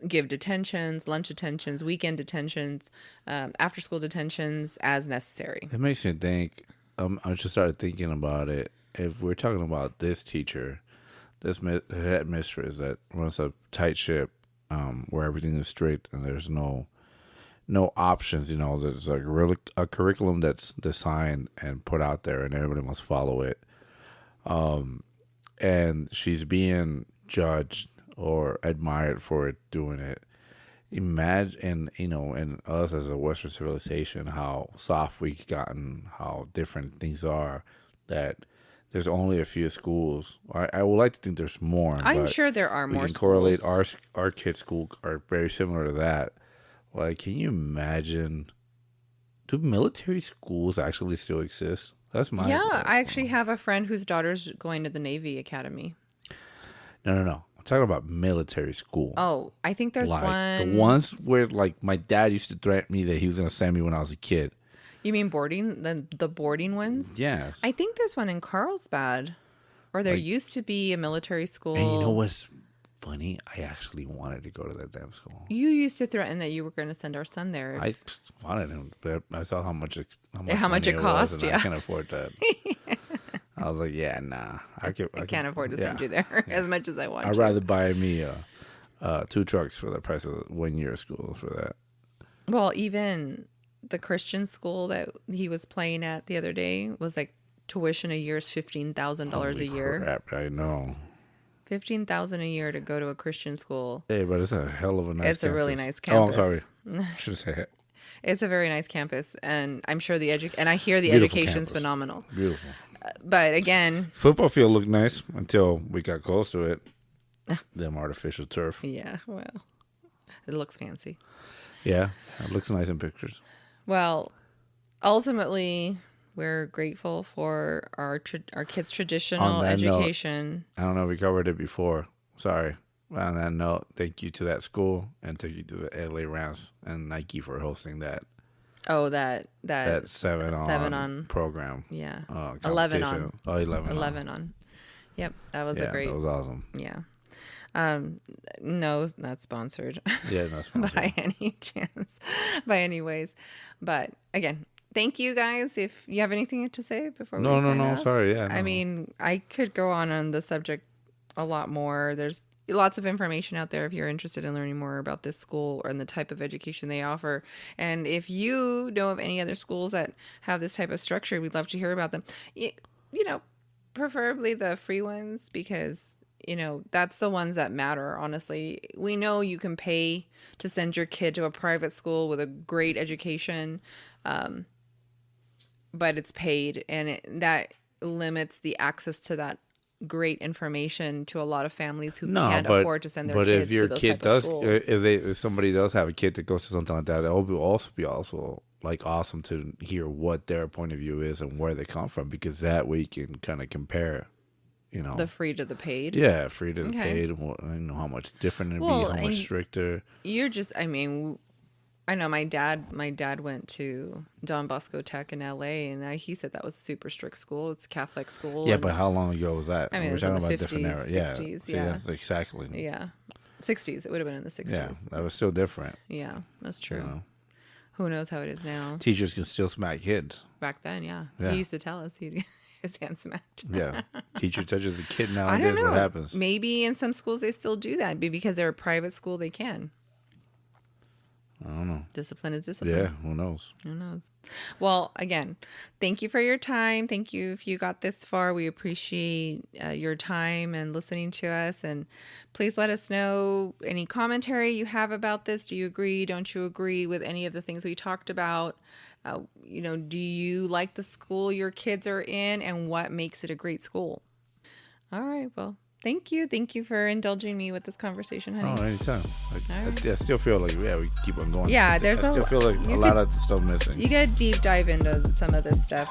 give detentions, lunch detentions, weekend detentions, after school detentions as necessary. It makes me think, I just started thinking about it. If we're talking about this teacher, this headmistress that runs a tight ship, where everything is strict and there's no options, there's a curriculum that's designed and put out there and everybody must follow it. And she's being judged or admired for doing it. Imagine, in us as a Western civilization, how soft we've gotten, how different things are, that there's only a few schools. I would like to think there's more. I'm sure there are more. We can correlate our kids' school are very similar to that. Like, can you imagine? Do military schools actually still exist? That's my I actually have a friend whose daughter's going to the Navy Academy. No. I'm talking about military school. Oh, I think there's one. The ones where like my dad used to threaten me that he was going to send me when I was a kid. You mean boarding? The boarding ones? Yes. I think there's one in Carlsbad. Or there used to be a military school. And you know what's funny? I actually wanted to go to that damn school. You used to threaten that you were going to send our son there. I wanted him, but I saw how much it cost. I can't afford that. I was like, yeah, nah. I can't afford to send you there as much as I want. I'd rather buy me 2 trucks for the price of 1 year of school for that. Well, even the Christian school that he was playing at the other day was like tuition a year is $15,000 a year. Crap, I know. $15,000 a year to go to a Christian school. Hey, but it's a hell of a nice campus. It's a really nice campus. Oh, I'm sorry. Should have said it. It's a very nice campus, and I'm sure and I hear the Beautiful education's campus. phenomenal. Beautiful. But again, football field looked nice until we got close to it. Them artificial turf. Yeah, well, it looks fancy. Yeah, it looks nice in pictures. Well, ultimately, we're grateful for our kids' traditional education. I don't know if we covered it before. Sorry. On that note, thank you to that school and thank you to the LA Rams and Nike for hosting that. Oh, that That 7 on program. Yeah. 11 Competition. on. Oh, 11 11 on. Yep, that was a Yeah, great. that was awesome. Yeah. No, not sponsored. Yeah, that's fine. by any chance. By any ways. But again, thank you guys. If you have anything to say before we sign off. Sorry. Yeah. I mean, I could go on the subject a lot more. There's lots of information out there if you're interested in learning more about this school and the type of education they offer. And if you know of any other schools that have this type of structure, we'd love to hear about them. You know, preferably the free ones, because that's the ones that matter. Honestly, we know you can pay to send your kid to a private school with a great education, but it's paid, and that limits the access to that great information to a lot of families who can't afford to send their kids if your to those kid type does, of schools. if somebody does have a kid that goes to something like that, it will also be like awesome to hear what their point of view is and where they come from, because that way you can kind of compare, the free to the paid. Yeah, free to the paid. How much different it'd be, how much stricter. You're just, I mean, I know my dad went to Don Bosco Tech in LA, and he said that was a super strict school. It's a Catholic school. Yeah, but how long ago was that? I mean, we're it was in talking the about 50s, different era. 60s, See, yeah. that's exactly. Yeah. 60s. It would have been in the 60s. Yeah, that was still different. Yeah, that's true. Who knows how it is now? Teachers can still smack kids. Back then, yeah. Yeah. He used to tell us his hand smacked. Yeah. Teacher touches a kid I nowadays, don't know. what happens? Maybe in some schools they still do that, but because they're a private school, they can. I don't know. Discipline is discipline. Yeah, who knows? Who knows? Well, again, thank you for your time. Thank you if you got this far. We appreciate your time and listening to us. And please let us know any commentary you have about this. Do you agree? Don't you agree with any of the things we talked about? Do you like the school your kids are in, and what makes it a great school? All right. Well, thank you. Thank you for indulging me with this conversation, honey. Oh, anytime. I still feel like, we keep on going. Yeah, I still feel like a lot of the stuff missing. You got to deep dive into some of this stuff.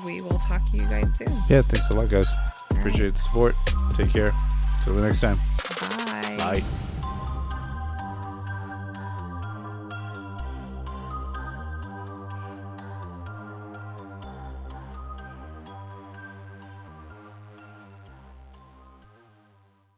We will talk to you guys soon. Yeah, thanks a lot, guys. Appreciate the support. Take care. Till the next time. Bye. Bye.